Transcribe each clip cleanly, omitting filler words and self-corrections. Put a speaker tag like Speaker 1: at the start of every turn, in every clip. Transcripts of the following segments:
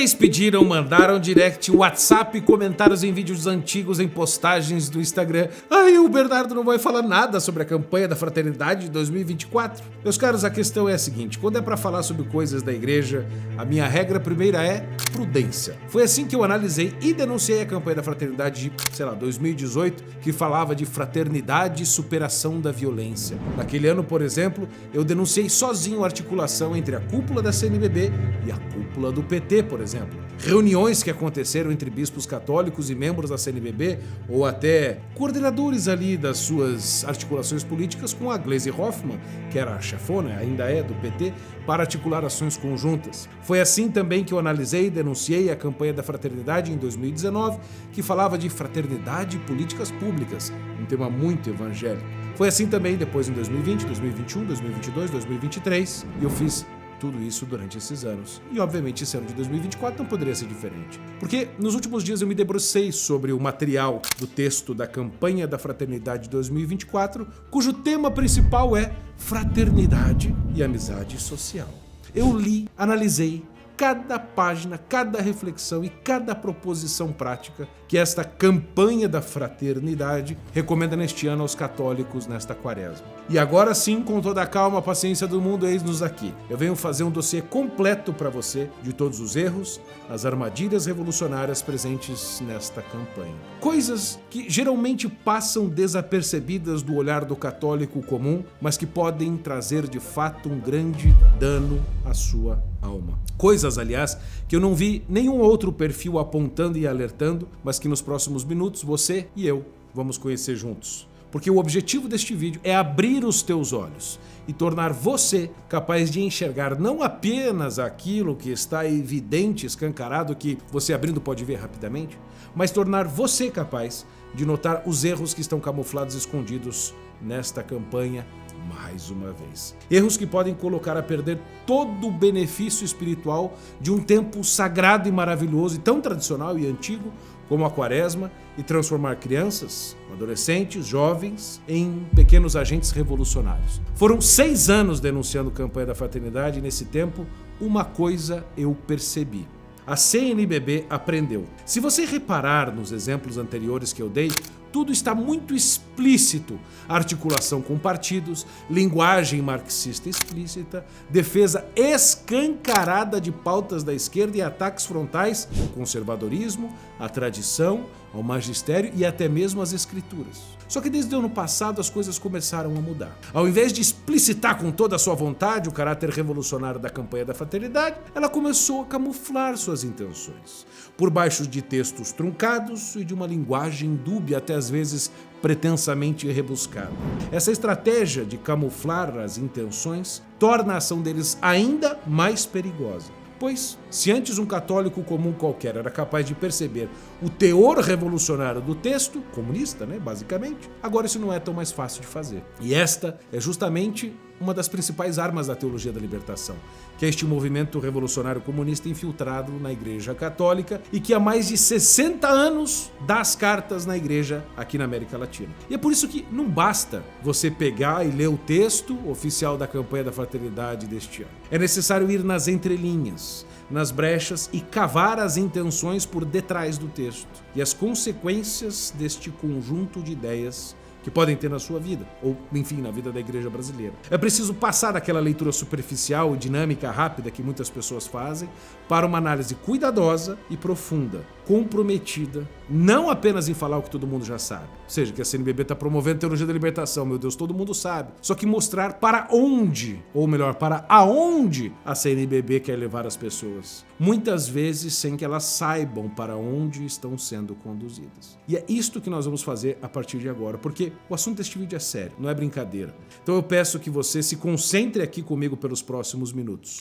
Speaker 1: Vocês pediram, mandaram direct, WhatsApp, comentários em vídeos antigos, em postagens do Instagram. Ai, o Bernardo não vai falar nada sobre a campanha da Fraternidade de 2024. Meus caros, a questão é a seguinte, quando é pra falar sobre coisas da igreja, a minha regra primeira é prudência. Foi assim que eu analisei e denunciei a campanha da Fraternidade de, 2018, que falava de fraternidade e superação da violência. Naquele ano, por exemplo, eu denunciei sozinho a articulação entre a cúpula da CNBB e a cúpula do PT, por exemplo. Reuniões que aconteceram entre bispos católicos e membros da CNBB, ou até coordenadores ali das suas articulações políticas com a Gleisi Hoffmann, que era a chefona, ainda é, do PT, para articular ações conjuntas. Foi assim também que eu analisei e denunciei a campanha da Fraternidade em 2019, que falava de fraternidade e políticas públicas, um tema muito evangélico. Foi assim também depois em 2020, 2021, 2022, 2023, e eu fiz tudo isso durante esses anos. E obviamente esse ano de 2024 não poderia ser diferente. Porque nos últimos dias eu me debrucei sobre o material do texto da campanha da Fraternidade 2024, cujo tema principal é fraternidade e amizade social. Eu li, analisei cada página, cada reflexão e cada proposição prática que esta campanha da fraternidade recomenda neste ano aos católicos nesta quaresma. E agora sim, com toda a calma, a paciência do mundo, eis-nos aqui. Eu venho fazer um dossiê completo para você de todos os erros, as armadilhas revolucionárias presentes nesta campanha. Coisas que geralmente passam desapercebidas do olhar do católico comum, mas que podem trazer de fato um grande dano à sua alma. Coisas, aliás, que eu não vi nenhum outro perfil apontando e alertando, mas que nos próximos minutos você e eu vamos conhecer juntos. Porque o objetivo deste vídeo é abrir os teus olhos e tornar você capaz de enxergar não apenas aquilo que está evidente, escancarado, que você abrindo pode ver rapidamente, mas tornar você capaz de notar os erros que estão camuflados e escondidos nesta campanha mais uma vez. Erros que podem colocar a perder todo o benefício espiritual de um tempo sagrado e maravilhoso e tão tradicional e antigo como a quaresma e transformar crianças, adolescentes, jovens em pequenos agentes revolucionários. Foram 6 anos denunciando a campanha da fraternidade e nesse tempo uma coisa eu percebi. A CNBB aprendeu. Se você reparar nos exemplos anteriores que eu dei, tudo está muito explícito. Articulação com partidos, linguagem marxista explícita, defesa escancarada de pautas da esquerda e ataques frontais ao conservadorismo, à tradição, ao magistério e até mesmo às escrituras. Só que desde o ano passado as coisas começaram a mudar. Ao invés de explicitar com toda a sua vontade o caráter revolucionário da campanha da fraternidade, ela começou a camuflar suas intenções. Por baixo de textos truncados e de uma linguagem dúbia, até às vezes pretensamente rebuscada. Essa estratégia de camuflar as intenções torna a ação deles ainda mais perigosa. Pois, se antes um católico comum qualquer era capaz de perceber o teor revolucionário do texto, comunista, basicamente, agora isso não é tão mais fácil de fazer. E esta é justamente uma das principais armas da teologia da libertação, que é este movimento revolucionário comunista infiltrado na Igreja Católica e que há mais de 60 anos dá as cartas na Igreja aqui na América Latina. E é por isso que não basta você pegar e ler o texto oficial da campanha da fraternidade deste ano. É necessário ir nas entrelinhas, nas brechas e cavar as intenções por detrás do texto e as consequências deste conjunto de ideias que podem ter na sua vida, ou enfim, na vida da igreja brasileira. É preciso passar daquela leitura superficial e dinâmica rápida que muitas pessoas fazem para uma análise cuidadosa e profunda, comprometida, não apenas em falar o que todo mundo já sabe. Ou seja, que a CNBB está promovendo a teologia da libertação, meu Deus, todo mundo sabe. Só que mostrar para onde, ou melhor, para aonde a CNBB quer levar as pessoas. Muitas vezes sem que elas saibam para onde estão sendo conduzidas. E é isto que nós vamos fazer a partir de agora, porque o assunto deste vídeo é sério, não é brincadeira. Então eu peço que você se concentre aqui comigo pelos próximos minutos.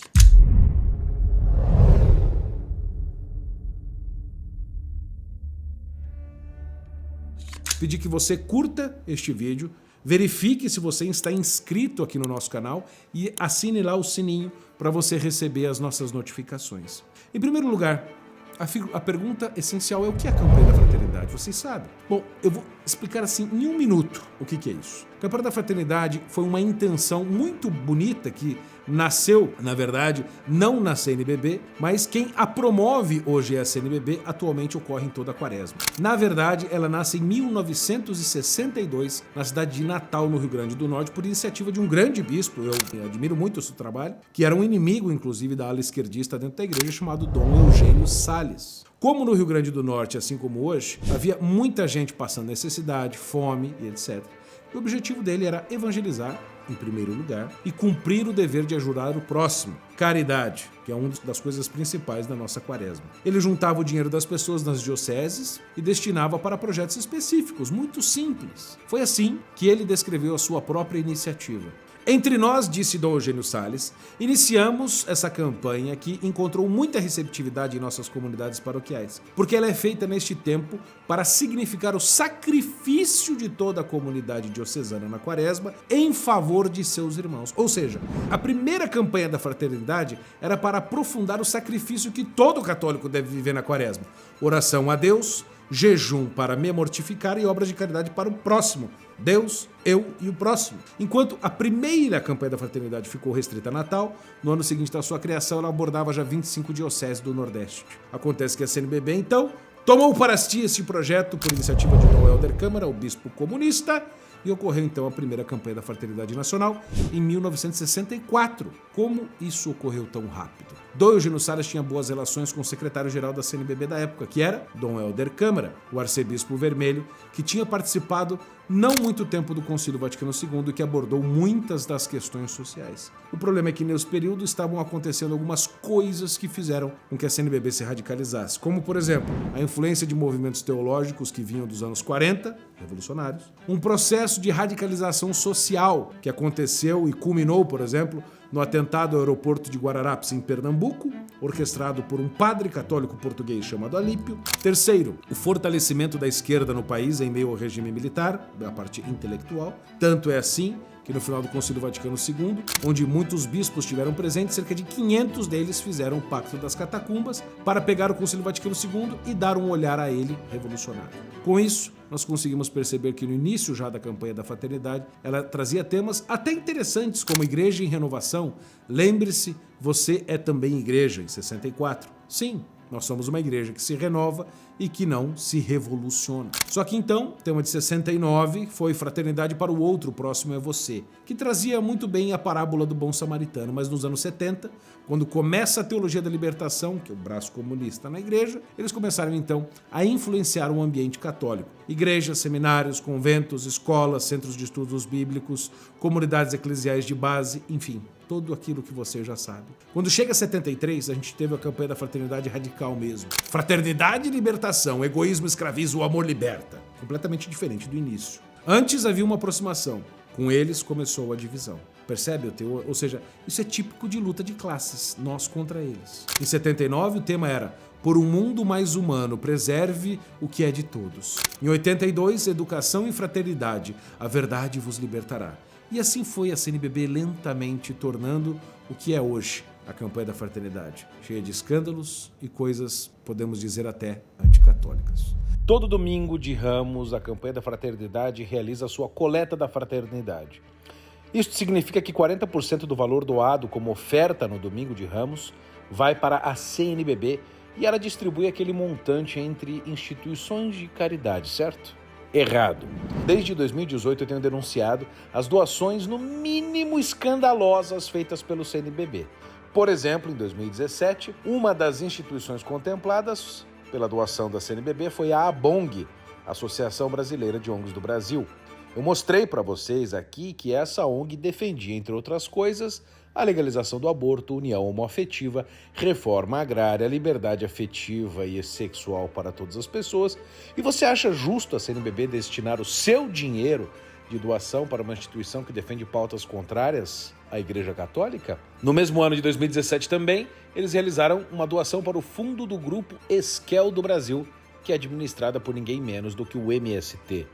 Speaker 1: Pedir que você curta este vídeo, verifique se você está inscrito aqui no nosso canal e assine lá o sininho para você receber as nossas notificações. Em primeiro lugar, a pergunta essencial é o que é a campanha da fraternidade? Fraternidade, vocês sabem. Bom, eu vou explicar assim em um minuto o que é isso. A Campanha da Fraternidade foi uma intenção muito bonita que nasceu, na verdade, não na CNBB, mas quem a promove hoje é a CNBB, atualmente ocorre em toda a Quaresma. Na verdade, ela nasce em 1962, na cidade de Natal, no Rio Grande do Norte, por iniciativa de um grande bispo, eu admiro muito o seu trabalho, que era um inimigo, inclusive, da ala esquerdista dentro da igreja, chamado Dom Eugênio Salles. Como no Rio Grande do Norte, assim como hoje, havia muita gente passando necessidade, fome e etc. O objetivo dele era evangelizar, em primeiro lugar, e cumprir o dever de ajudar o próximo. Caridade, que é uma das coisas principais da nossa Quaresma. Ele juntava o dinheiro das pessoas nas dioceses e destinava para projetos específicos, muito simples. Foi assim que ele descreveu a sua própria iniciativa. Entre nós, disse Dom Eugênio Salles, iniciamos essa campanha que encontrou muita receptividade em nossas comunidades paroquiais, porque ela é feita neste tempo para significar o sacrifício de toda a comunidade diocesana na Quaresma em favor de seus irmãos. Ou seja, a primeira campanha da fraternidade era para aprofundar o sacrifício que todo católico deve viver na Quaresma. Oração a Deus, jejum para me mortificar e obras de caridade para o próximo. Deus, eu e o próximo. Enquanto a primeira campanha da fraternidade ficou restrita a Natal, no ano seguinte da sua criação ela abordava já 25 dioceses do Nordeste. Acontece que a CNBB, então, tomou para si esse projeto por iniciativa de Dom Helder Câmara, o bispo comunista, e ocorreu então a primeira campanha da Fraternidade Nacional em 1964. Como isso ocorreu tão rápido? Dom Eugênio Salles tinha boas relações com o secretário-geral da CNBB da época, que era Dom Helder Câmara, o arcebispo vermelho, que tinha participado não muito tempo do Concílio Vaticano II e que abordou muitas das questões sociais. O problema é que nesse período estavam acontecendo algumas coisas que fizeram com que a CNBB se radicalizasse, como, por exemplo, a influência de movimentos teológicos que vinham dos anos 40, revolucionários, um processo de radicalização social que aconteceu e culminou, por exemplo, no atentado ao aeroporto de Guararapes, em Pernambuco, orquestrado por um padre católico português chamado Alípio. Terceiro, o fortalecimento da esquerda no país em meio ao regime militar, da parte intelectual. Tanto é assim que no final do Concílio Vaticano II, onde muitos bispos estiveram presentes, cerca de 500 deles fizeram o Pacto das Catacumbas para pegar o Concílio Vaticano II e dar um olhar a ele revolucionário. Com isso, nós conseguimos perceber que no início já da campanha da fraternidade, ela trazia temas até interessantes, como Igreja em Renovação. Lembre-se, você é também igreja, em 64. Sim, nós somos uma igreja que se renova e que não se revoluciona. Só que então, o tema de 69 foi Fraternidade para o Outro, o Próximo é Você, que trazia muito bem a parábola do bom samaritano, mas nos anos 70, quando começa a teologia da libertação, que é o braço comunista na igreja, eles começaram então a influenciar o ambiente católico. Igrejas, seminários, conventos, escolas, centros de estudos bíblicos, comunidades eclesiais de base, enfim, tudo aquilo que você já sabe. Quando chega a 73, a gente teve a campanha da fraternidade radical mesmo. Fraternidade e libertação, egoísmo escraviza, o amor liberta. Completamente diferente do início. Antes havia uma aproximação, com eles começou a divisão. Percebe o teor? Ou seja, isso é típico de luta de classes, nós contra eles. Em 79 o tema era Por um mundo mais humano, preserve o que é de todos. Em 82, educação e fraternidade, a verdade vos libertará. E assim foi a CNBB lentamente tornando o que é hoje a campanha da fraternidade, cheia de escândalos e coisas, podemos dizer até, anticatólicas.
Speaker 2: Todo domingo de Ramos, a campanha da fraternidade realiza a sua coleta da fraternidade. Isso significa que 40% do valor doado como oferta no domingo de Ramos vai para a CNBB e ela distribui aquele montante entre instituições de caridade, certo? Errado. Desde 2018 eu tenho denunciado as doações no mínimo escandalosas feitas pelo CNBB. Por exemplo, em 2017, uma das instituições contempladas pela doação da CNBB foi a ABONG, Associação Brasileira de ONGs do Brasil. Eu mostrei para vocês aqui que essa ONG defendia, entre outras coisas, a legalização do aborto, união homoafetiva, reforma agrária, liberdade afetiva e sexual para todas as pessoas. E você acha justo a CNBB destinar o seu dinheiro de doação para uma instituição que defende pautas contrárias à Igreja Católica? No mesmo ano de 2017 também, eles realizaram uma doação para o fundo do Grupo Esquel do Brasil, que é administrada por ninguém menos do que o MST.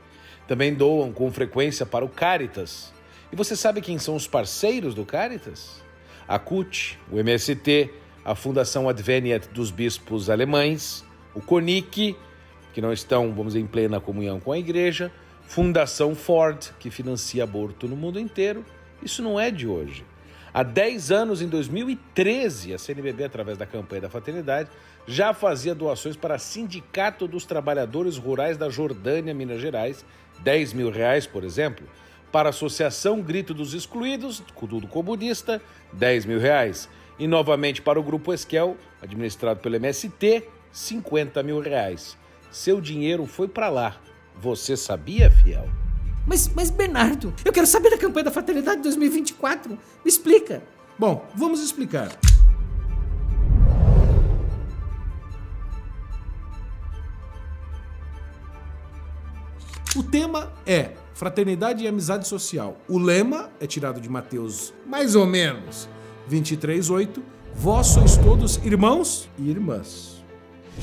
Speaker 2: Também doam com frequência para o Caritas. E você sabe quem são os parceiros do Caritas? A CUT, o MST, a Fundação Adveniat dos Bispos Alemães, o CONIC que não estão, vamos dizer, em plena comunhão com a igreja, Fundação Ford, que financia aborto no mundo inteiro. Isso não é de hoje. Há 10 anos, em 2013, a CNBB, através da campanha da fraternidade, já fazia doações para Sindicato dos Trabalhadores Rurais da Jordânia, Minas Gerais, R$10 mil, por exemplo, para a Associação Grito dos Excluídos, tudo comunista, R$10 mil, e novamente para o Grupo Esquel, administrado pelo MST, R$50 mil. Seu dinheiro foi para lá. Você sabia, fiel?
Speaker 3: Mas Bernardo, eu quero saber da campanha da Fraternidade 2024. Me explica.
Speaker 1: Bom, vamos explicar. O tema é fraternidade e amizade social. O lema é tirado de Mateus, mais ou menos, 23:8. Vós sois todos irmãos e irmãs.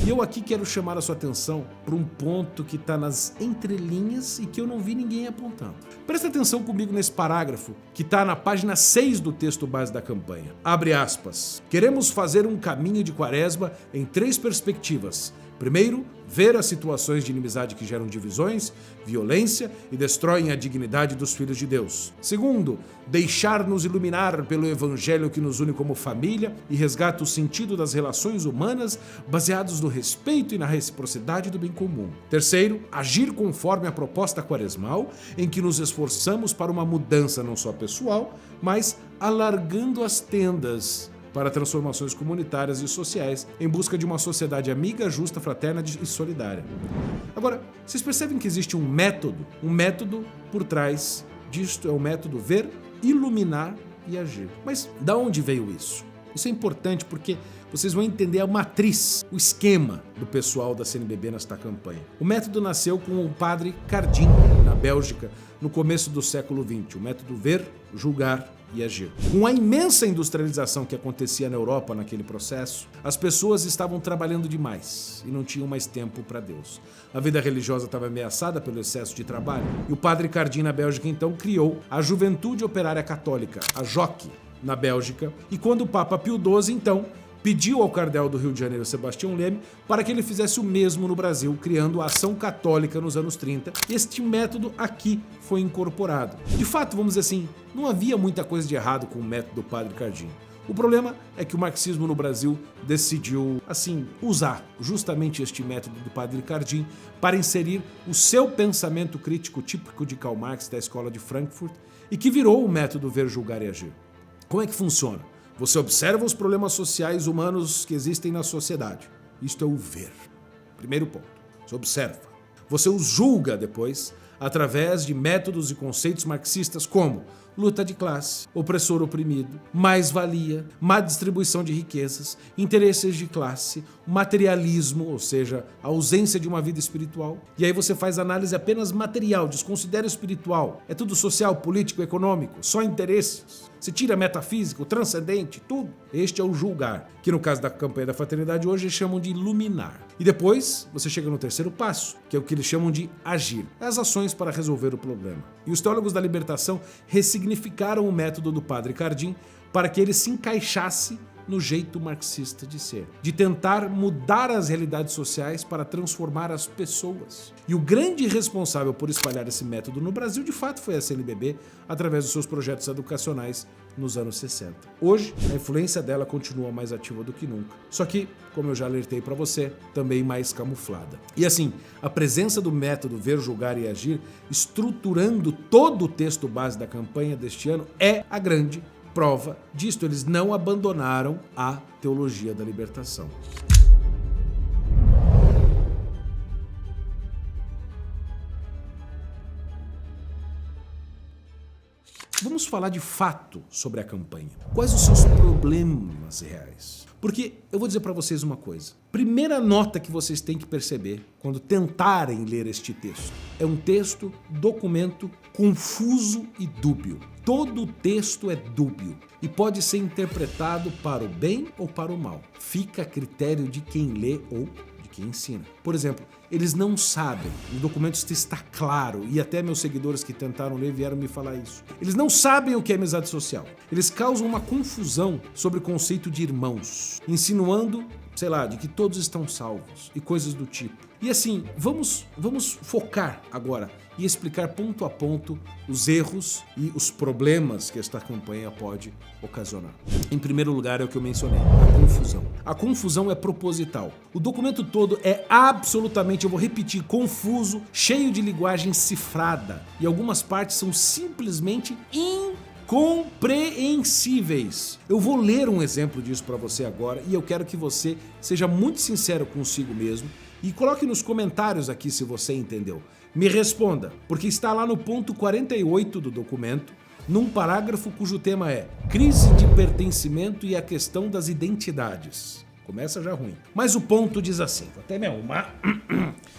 Speaker 1: E eu aqui quero chamar a sua atenção para um ponto que está nas entrelinhas e que eu não vi ninguém apontando. Presta atenção comigo nesse parágrafo que está na página 6 do texto base da campanha. Abre aspas. Queremos fazer um caminho de Quaresma em 3 perspectivas. Primeiro, ver as situações de inimizade que geram divisões, violência e destroem a dignidade dos filhos de Deus. Segundo, deixar-nos iluminar pelo evangelho que nos une como família e resgata o sentido das relações humanas baseados no respeito e na reciprocidade do bem comum. Terceiro, agir conforme a proposta quaresmal, em que nos esforçamos para uma mudança não só pessoal, mas alargando as tendas para transformações comunitárias e sociais em busca de uma sociedade amiga, justa, fraterna e solidária. Agora, vocês percebem que existe um método por trás disto, é o método ver, iluminar e agir. Mas da onde veio isso? Isso é importante porque vocês vão entender a matriz, o esquema do pessoal da CNBB nesta campanha. O método nasceu com o padre Cardim, na Bélgica, no começo do século XX. O método ver, julgar e agir. Com a imensa industrialização que acontecia na Europa naquele processo, as pessoas estavam trabalhando demais e não tinham mais tempo para Deus. A vida religiosa estava ameaçada pelo excesso de trabalho e o padre Cardim, na Bélgica, então criou a Juventude Operária Católica, a JOC, na Bélgica, e quando o Papa Pio XII, então, pediu ao cardeal do Rio de Janeiro, Sebastião Leme, para que ele fizesse o mesmo no Brasil, criando a Ação Católica nos anos 30. Este método aqui foi incorporado. De fato, vamos dizer assim, não havia muita coisa de errado com o método do padre Cardim. O problema é que o marxismo no Brasil decidiu, assim, usar justamente este método do padre Cardim para inserir o seu pensamento crítico típico de Karl Marx da Escola de Frankfurt e que virou o método ver, julgar e agir. Como é que funciona? Você observa os problemas sociais humanos que existem na sociedade. Isto é o ver. Primeiro ponto. Você observa. Você os julga depois através de métodos e conceitos marxistas como luta de classe, opressor oprimido, mais-valia, má distribuição de riquezas, interesses de classe, materialismo, ou seja, a ausência de uma vida espiritual. E aí você faz análise apenas material, desconsidera o espiritual. É tudo social, político, econômico, só interesses. Você tira metafísico, transcendente, tudo. Este é o julgar, que no caso da campanha da fraternidade hoje eles chamam de iluminar. E depois você chega no terceiro passo, que é o que eles chamam de agir. As ações para resolver o problema. E os teólogos da libertação ressignificaram o método do padre Cardim para que ele se encaixasse no jeito marxista de ser, de tentar mudar as realidades sociais para transformar as pessoas. E o grande responsável por espalhar esse método no Brasil, de fato, foi a CNBB, através dos seus projetos educacionais nos anos 60. Hoje, a influência dela continua mais ativa do que nunca. Só que, como eu já alertei para você, também mais camuflada. E assim, a presença do método ver, julgar e agir, estruturando todo o texto base da campanha deste ano, é a grande prova disto. Eles não abandonaram a teologia da libertação. Vamos falar de fato sobre a campanha. Quais os seus problemas reais? Porque eu vou dizer para vocês uma coisa. Primeira nota que vocês têm que perceber quando tentarem ler este texto. É um texto, documento confuso e dúbio. Todo texto é dúbio e pode ser interpretado para o bem ou para o mal. Fica a critério de quem lê ou de quem ensina. Por exemplo, Eles não sabem, no documento está claro, e até meus seguidores que tentaram ler vieram me falar isso. Eles não sabem o que é amizade social. Eles causam uma confusão sobre o conceito de irmãos, insinuando, sei lá, de que todos estão salvos e coisas do tipo. E assim, vamos focar agora e explicar ponto a ponto os erros e os problemas que esta campanha pode ocasionar. Em primeiro lugar, é o que eu mencionei, a confusão. A confusão é proposital. O documento todo é absolutamente, eu vou repetir, confuso, cheio de linguagem cifrada. E algumas partes são simplesmente incompreensíveis. Eu vou ler um exemplo disso para você agora e eu quero que você seja muito sincero consigo mesmo e coloque nos comentários aqui se você entendeu. Me responda, porque está lá no ponto 48 do documento, num parágrafo cujo tema é Crise de pertencimento e a questão das identidades. Começa já ruim. Mas o ponto diz assim, vou até me arrumar.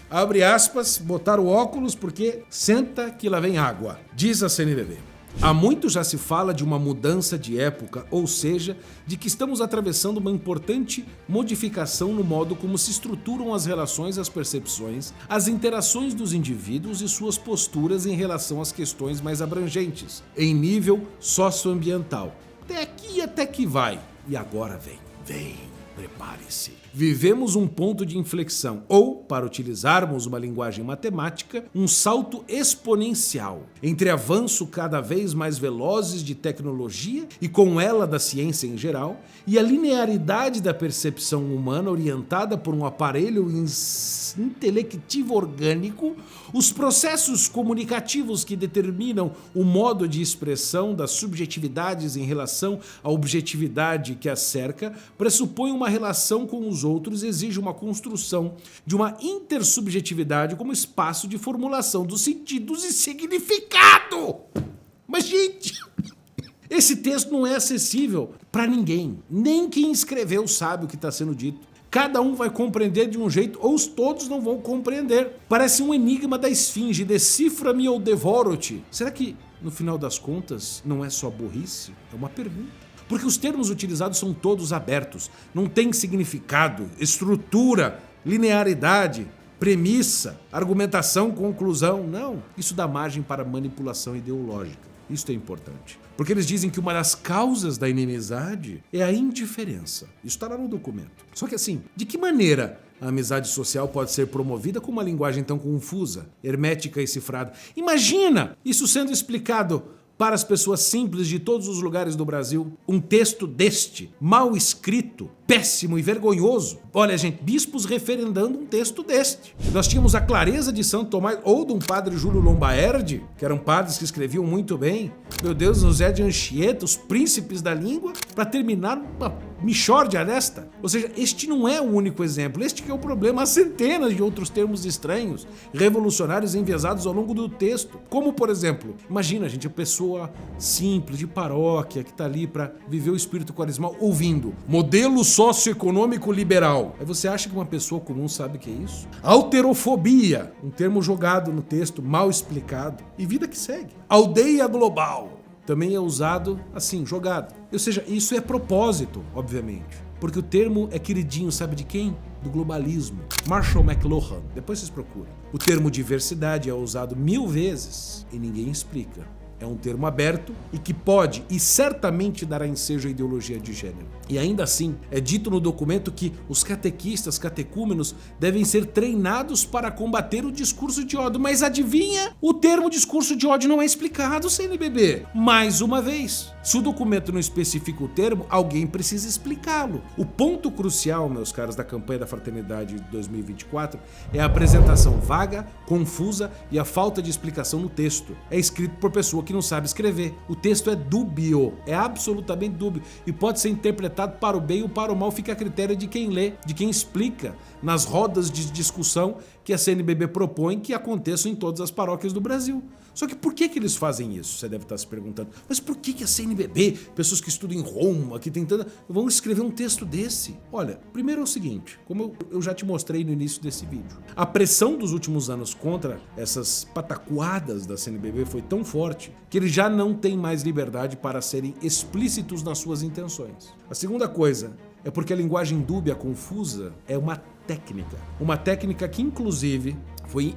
Speaker 1: Abre aspas, botar o óculos porque senta que lá vem água. Diz a CNBB. Há muito já se fala de uma mudança de época, ou seja, de que estamos atravessando uma importante modificação no modo como se estruturam as relações, as percepções, as interações dos indivíduos e suas posturas em relação às questões mais abrangentes, em nível socioambiental. Até aqui até que vai. E agora vem, prepare-se. Vivemos um ponto de inflexão, ou, para utilizarmos uma linguagem matemática, um salto exponencial entre avanço cada vez mais velozes de tecnologia e com ela da ciência em geral, e a linearidade da percepção humana orientada por um aparelho intelectivo orgânico, os processos comunicativos que determinam o modo de expressão das subjetividades em relação à objetividade que as cerca, pressupõem uma relação com os outros, exige uma construção de uma intersubjetividade como espaço de formulação dos sentidos e significado. Mas, gente, esse texto não é acessível para ninguém. Nem quem escreveu sabe o que está sendo dito. Cada um vai compreender de um jeito, ou todos não vão compreender. Parece um enigma da esfinge, decifra-me ou devoro-te. Será que, no final das contas, não é só burrice? É uma pergunta. Porque os termos utilizados são todos abertos, não tem significado, estrutura, linearidade, premissa, argumentação, conclusão. Não, isso dá margem para manipulação ideológica. Isso é importante. Porque eles dizem que uma das causas da inimizade é a indiferença. Isso está lá no documento. Só que assim, de que maneira a amizade social pode ser promovida com uma linguagem tão confusa, hermética e cifrada? Imagina isso sendo explicado para as pessoas simples de todos os lugares do Brasil, um texto deste, mal escrito, péssimo e vergonhoso. Olha, gente, bispos referendando um texto deste. Nós tínhamos a clareza de Santo Tomás, ou de um padre Júlio Lombaerdi, que eram padres que escreviam muito bem. Meu Deus, José de Anchieta, os príncipes da língua, para terminar uma mixórdia desta. Ou seja, este não é o único exemplo, este que é o problema. Há centenas de outros termos estranhos, revolucionários enviesados ao longo do texto. Como, por exemplo, imagina, gente, a pessoa simples, de paróquia, que está ali para viver o espírito quaresmal, ouvindo modelo socioeconômico liberal. Aí você acha que uma pessoa comum sabe o que é isso? Alterofobia, um termo jogado no texto, mal explicado. E vida que segue. Aldeia global. Também é usado assim, jogado. Ou seja, isso é propósito, obviamente. Porque o termo é queridinho, sabe de quem? Do globalismo. Marshall McLuhan. Depois vocês procuram. O termo diversidade é usado 1000 vezes e ninguém explica. É um termo aberto e que pode e certamente dará ensejo à ideologia de gênero. E ainda assim, é dito no documento que os catequistas, catecúmenos, devem ser treinados para combater o discurso de ódio. Mas adivinha? O termo discurso de ódio não é explicado, CNBB. Mais uma vez, se o documento não especifica o termo, alguém precisa explicá-lo. O ponto crucial, meus caros, da campanha da Fraternidade de 2024 é a apresentação vaga, confusa e a falta de explicação no texto. É escrito por pessoa que não sabe escrever. O texto é dúbio, é absolutamente dúbio e pode ser interpretado para o bem ou para o mal, fica a critério de quem lê, de quem explica nas rodas de discussão que a CNBB propõe que aconteçam em todas as paróquias do Brasil. Só que por que eles fazem isso? Você deve estar se perguntando. Mas por que a CNBB, pessoas que estudam em Roma, que tem tanta, vão escrever um texto desse? Olha, primeiro é o seguinte, como eu já te mostrei no início desse vídeo, a pressão dos últimos anos contra essas pataquadas da CNBB foi tão forte que eles já não têm mais liberdade para serem explícitos nas suas intenções. A segunda coisa é porque a linguagem dúbia, confusa, é uma técnica. Uma técnica que, inclusive, foi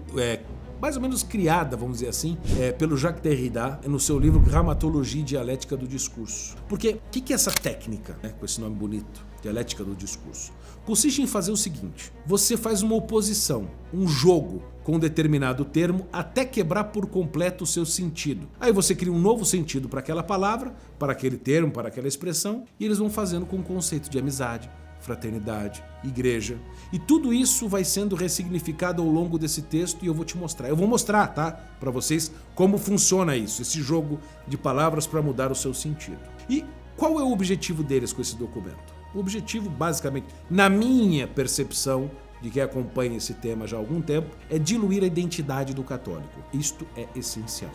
Speaker 1: mais ou menos criada, vamos dizer assim, pelo Jacques Derrida, no seu livro Gramatologia e Dialética do Discurso. Porque o que é essa técnica, com esse nome bonito, Dialética do Discurso? Consiste em fazer o seguinte: você faz uma oposição, um jogo com um determinado termo até quebrar por completo o seu sentido. Aí você cria um novo sentido para aquela palavra, para aquele termo, para aquela expressão, e eles vão fazendo com o conceito de amizade, fraternidade, igreja. E tudo isso vai sendo ressignificado ao longo desse texto e eu vou te mostrar. Eu vou mostrar, tá? Para vocês como funciona isso, esse jogo de palavras para mudar o seu sentido. E qual é o objetivo deles com esse documento? O objetivo, basicamente, na minha percepção, de quem acompanha esse tema já há algum tempo, é diluir a identidade do católico. Isto é essencial.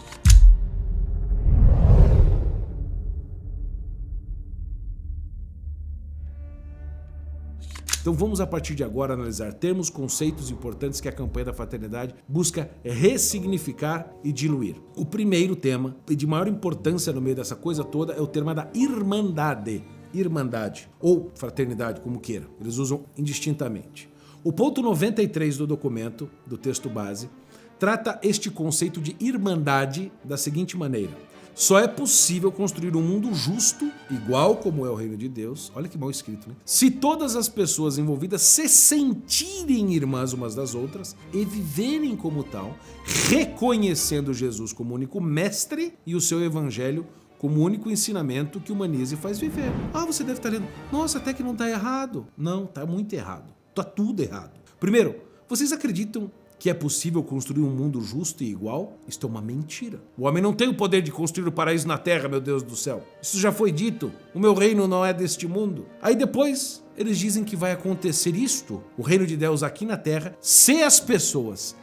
Speaker 1: Então vamos a partir de agora analisar termos, conceitos importantes que a campanha da fraternidade busca ressignificar e diluir. O primeiro tema, e de maior importância no meio dessa coisa toda, é o termo da irmandade. Irmandade, ou fraternidade, como queira. Eles usam indistintamente. O ponto 93 do documento, do texto base, trata este conceito de irmandade da seguinte maneira: só é possível construir um mundo justo, igual como é o reino de Deus, olha que mal escrito, né? Se todas as pessoas envolvidas se sentirem irmãs umas das outras e viverem como tal, reconhecendo Jesus como único mestre e o seu evangelho como único ensinamento que humaniza e faz viver. Ah, você deve estar lendo, nossa, até que não está errado. Não, está muito errado. Está tudo errado. Primeiro, vocês acreditam que é possível construir um mundo justo e igual? Isto é uma mentira. O homem não tem o poder de construir o paraíso na terra, meu Deus do céu. Isso já foi dito. O meu reino não é deste mundo. Aí depois, eles dizem que vai acontecer isto, o reino de Deus aqui na terra, se as pessoas,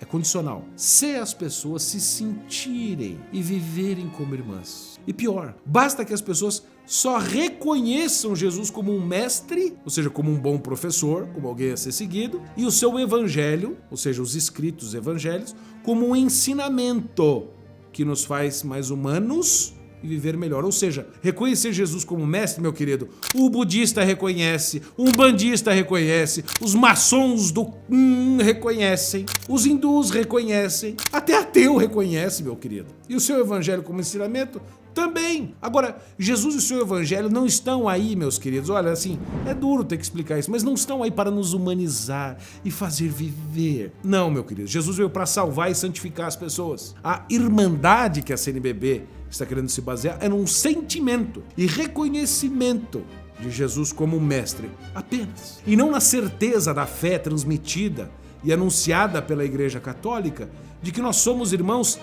Speaker 1: é condicional, se as pessoas se sentirem e viverem como irmãs. E pior, basta que as pessoas só reconheçam Jesus como um mestre, ou seja, como um bom professor, como alguém a ser seguido, e o seu evangelho, ou seja, os escritos evangelhos, como um ensinamento que nos faz mais humanos e viver melhor. Ou seja, reconhecer Jesus como mestre, meu querido, o budista reconhece, o umbandista reconhece, os maçons do reconhecem, os hindus reconhecem, até ateu reconhece, meu querido. E o seu evangelho como ensinamento também. Agora, Jesus e o seu evangelho não estão aí, meus queridos, olha, assim, é duro ter que explicar isso, mas não estão aí para nos humanizar e fazer viver. Não, meu querido, Jesus veio para salvar e santificar as pessoas. A irmandade que a CNBB está querendo se basear é num sentimento e reconhecimento de Jesus como mestre, apenas. E não na certeza da fé transmitida e anunciada pela Igreja Católica de que nós somos irmãos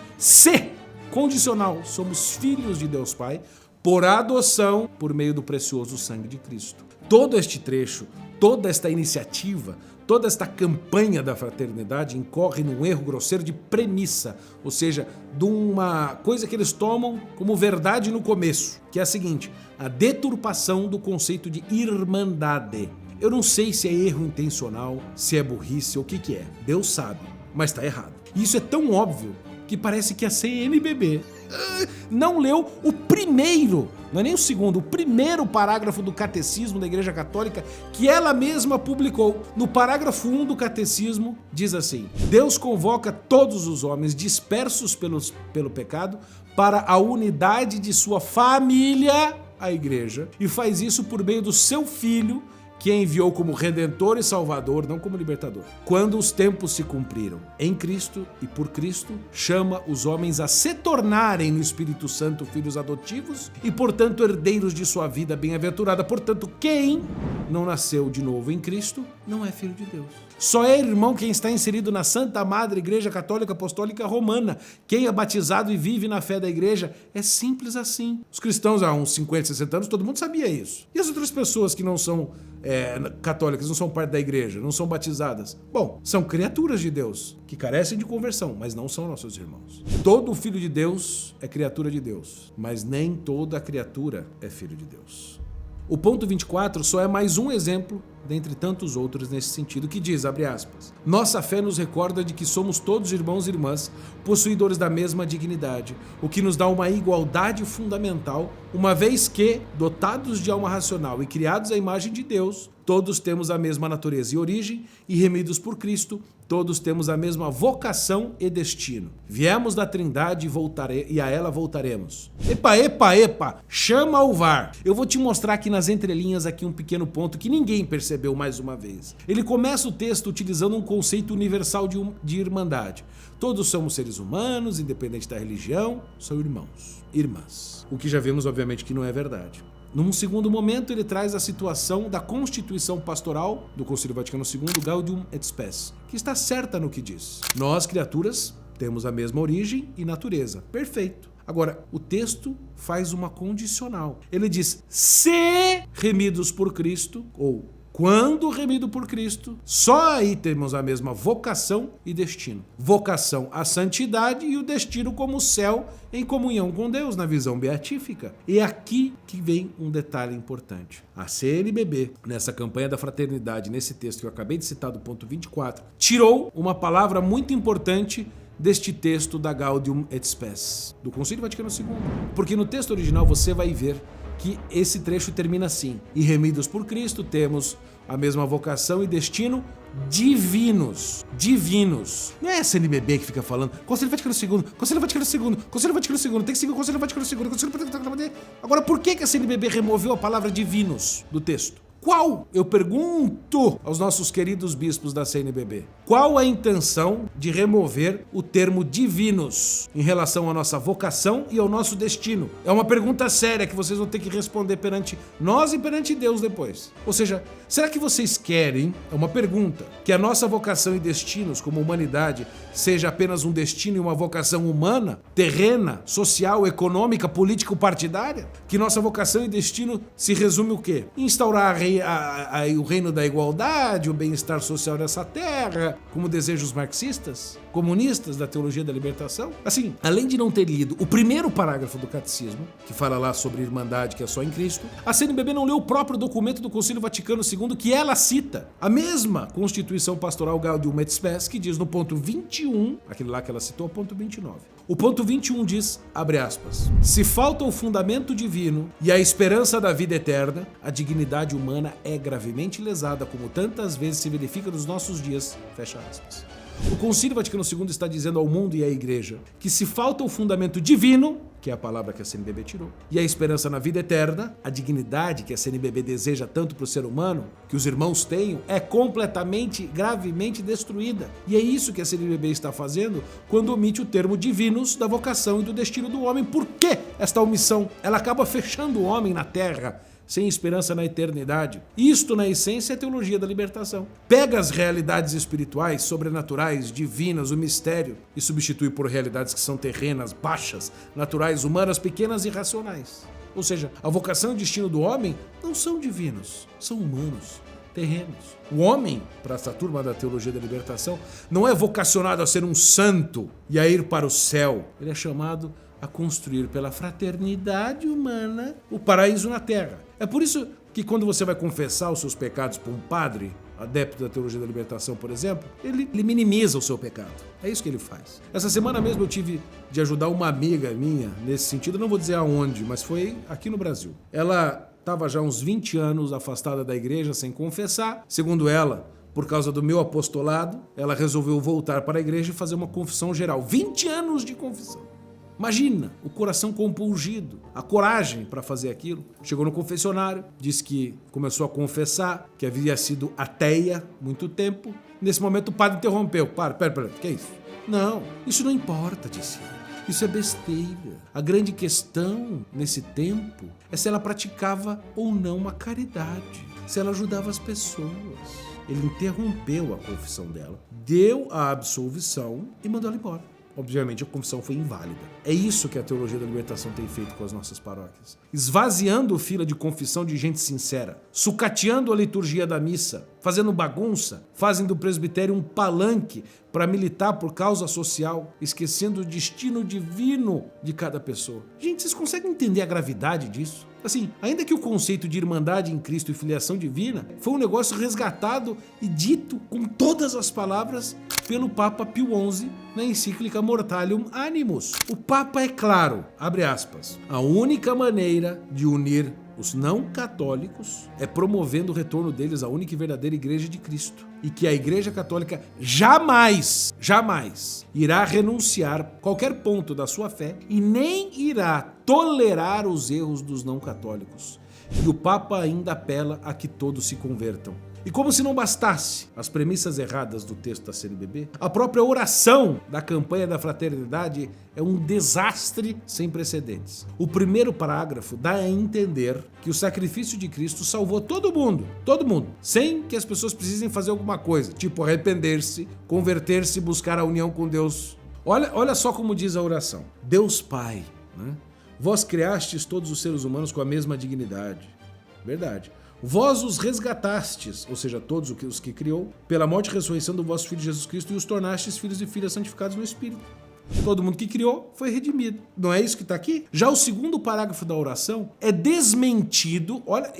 Speaker 1: condicional, somos filhos de Deus Pai por adoção por meio do precioso sangue de Cristo. Todo este trecho, toda esta iniciativa, toda esta campanha da fraternidade incorre num erro grosseiro de premissa, ou seja, de uma coisa que eles tomam como verdade no começo, que é a seguinte: a deturpação do conceito de irmandade. Eu não sei se é erro intencional, se é burrice ou o que é. Deus sabe, mas está errado. E isso é tão óbvio que parece que a CNBB não leu o primeiro, não é nem o segundo, o primeiro parágrafo do Catecismo da Igreja Católica que ela mesma publicou. No parágrafo 1 do Catecismo diz assim: Deus convoca todos os homens dispersos pelo pecado para a unidade de sua família, a Igreja, e faz isso por meio do seu Filho, que enviou como Redentor e Salvador, não como Libertador. Quando os tempos se cumpriram em Cristo e por Cristo, chama os homens a se tornarem no Espírito Santo filhos adotivos e, portanto, herdeiros de sua vida bem-aventurada. Portanto, quem não nasceu de novo em Cristo não é filho de Deus. Só é irmão quem está inserido na Santa Madre Igreja Católica Apostólica Romana. Quem é batizado e vive na fé da Igreja. É simples assim. Os cristãos há uns 50, 60 anos, todo mundo sabia isso. E as outras pessoas que não são católicas, não são parte da Igreja, não são batizadas? Bom, são criaturas de Deus, que carecem de conversão, mas não são nossos irmãos. Todo filho de Deus é criatura de Deus, mas nem toda criatura é filho de Deus. O ponto 24 só é mais um exemplo dentre tantos outros nesse sentido, que diz, abre aspas, nossa fé nos recorda de que somos todos irmãos e irmãs, possuidores da mesma dignidade, o que nos dá uma igualdade fundamental, uma vez que, dotados de alma racional e criados à imagem de Deus, todos temos a mesma natureza e origem, e remidos por Cristo, todos temos a mesma vocação e destino. Viemos da Trindade e a ela voltaremos. Epa, chama o VAR. Eu vou te mostrar aqui nas entrelinhas aqui um pequeno ponto que ninguém percebeu mais uma vez. Ele começa o texto utilizando um conceito universal de irmandade. Todos somos seres humanos, independente da religião, são irmãos, irmãs. O que já vimos, obviamente, que não é verdade. Num segundo momento, ele traz a situação da Constituição Pastoral do Concílio Vaticano II, Gaudium et Spes, que está certa no que diz. Nós, criaturas, temos a mesma origem e natureza. Perfeito. Agora, o texto faz uma condicional. Ele diz, se remidos por Cristo, ou quando remido por Cristo, só aí temos a mesma vocação e destino. Vocação à santidade e o destino como céu em comunhão com Deus, na visão beatífica. E é aqui que vem um detalhe importante. A CNBB, nessa campanha da fraternidade, nesse texto que eu acabei de citar do ponto 24, tirou uma palavra muito importante deste texto da Gaudium et Spes, do Concílio Vaticano II. Porque no texto original você vai ver que esse trecho termina assim, e remidos por Cristo temos a mesma vocação e destino divinos. Divinos. Não é a CNBB que fica falando Concílio Vaticano II, Concílio Vaticano II, Concílio Vaticano II, tem que seguir o Concílio Vaticano II, Concílio Vaticano II. Agora, por que a CNBB removeu a palavra divinos do texto? Qual, eu pergunto aos nossos queridos bispos da CNBB, qual a intenção de remover o termo divinos em relação à nossa vocação e ao nosso destino? É uma pergunta séria que vocês vão ter que responder perante nós e perante Deus depois. Ou seja, será que vocês querem, é uma pergunta, que a nossa vocação e destinos como humanidade seja apenas um destino e uma vocação humana, terrena, social, econômica, político-partidária? Que nossa vocação e destino se resume o quê? Instaurar o reino da igualdade, o bem-estar social nessa terra, como desejos marxistas, comunistas da teologia da libertação? Assim, além de não ter lido o primeiro parágrafo do catecismo, que fala lá sobre irmandade, que é só em Cristo, a CNBB não leu o próprio documento do Concílio Vaticano II que ela cita, a mesma Constituição Pastoral Gaudium et Spes, que diz no ponto 21, aquele lá que ela citou, ponto 29. O ponto 21 diz, abre aspas, se falta o fundamento divino e a esperança da vida eterna, a dignidade humana é gravemente lesada, como tantas vezes se verifica nos nossos dias, fecha aspas. O Concílio Vaticano II está dizendo ao mundo e à Igreja que se falta o fundamento divino, que é a palavra que a CNBB tirou, e a esperança na vida eterna, a dignidade que a CNBB deseja tanto para o ser humano, que os irmãos tenham, é completamente, gravemente destruída. E é isso que a CNBB está fazendo quando omite o termo divinos da vocação e do destino do homem. Por que esta omissão? Ela acaba fechando o homem na terra, sem esperança na eternidade. Isto, na essência, é a teologia da libertação. Pega as realidades espirituais, sobrenaturais, divinas, o mistério, e substitui por realidades que são terrenas, baixas, naturais, humanas, pequenas e racionais. Ou seja, a vocação e o destino do homem não são divinos, são humanos, terrenos. O homem, para essa turma da teologia da libertação, não é vocacionado a ser um santo e a ir para o céu. Ele é chamado a construir pela fraternidade humana o paraíso na terra. É por isso que quando você vai confessar os seus pecados para um padre, adepto da teologia da libertação, por exemplo, ele minimiza o seu pecado. É isso que ele faz. Essa semana mesmo eu tive de ajudar uma amiga minha nesse sentido, eu não vou dizer aonde, mas foi aqui no Brasil. Ela estava já uns 20 anos afastada da igreja sem confessar. Segundo ela, por causa do meu apostolado, ela resolveu voltar para a igreja e fazer uma confissão geral. 20 anos de confissão. Imagina, o coração compungido, a coragem para fazer aquilo. Chegou no confessionário, disse que começou a confessar que havia sido ateia muito tempo. Nesse momento o padre interrompeu. Pera, que é isso? Não, isso não importa, disse ele. Isso é besteira. A grande questão nesse tempo é se ela praticava ou não a caridade, se ela ajudava as pessoas. Ele interrompeu a confissão dela, deu a absolvição e mandou ela embora. Obviamente a confissão foi inválida. É isso que a teologia da libertação tem feito com as nossas paróquias. Esvaziando fila de confissão de gente sincera, sucateando a liturgia da missa, fazendo bagunça, fazem do presbitério um palanque para militar por causa social, esquecendo o destino divino de cada pessoa. Gente, vocês conseguem entender a gravidade disso? Assim, ainda que o conceito de irmandade em Cristo e filiação divina foi um negócio resgatado e dito com todas as palavras pelo Papa Pio XI na encíclica Mortalium Animus. O Papa é claro, abre aspas, a única maneira de unir os não católicos é promovendo o retorno deles à única e verdadeira Igreja de Cristo. E que a Igreja Católica jamais irá renunciar qualquer ponto da sua fé e nem irá tolerar os erros dos não católicos. E o Papa ainda apela a que todos se convertam. E como se não bastasse as premissas erradas do texto da CNBB, a própria oração da campanha da fraternidade é um desastre sem precedentes. O primeiro parágrafo dá a entender que o sacrifício de Cristo salvou todo mundo, sem que as pessoas precisem fazer alguma coisa, tipo arrepender-se, converter-se e buscar a união com Deus. Olha só como diz a oração. Deus Pai, né? Vós criastes todos os seres humanos com a mesma dignidade. Verdade. Vós os resgatastes, ou seja, todos os que criou, pela morte e ressurreição do vosso Filho Jesus Cristo e os tornastes filhos e filhas santificados no Espírito. Todo mundo que criou foi redimido. Não é isso que está aqui? Já o segundo parágrafo da oração é desmentido, olha...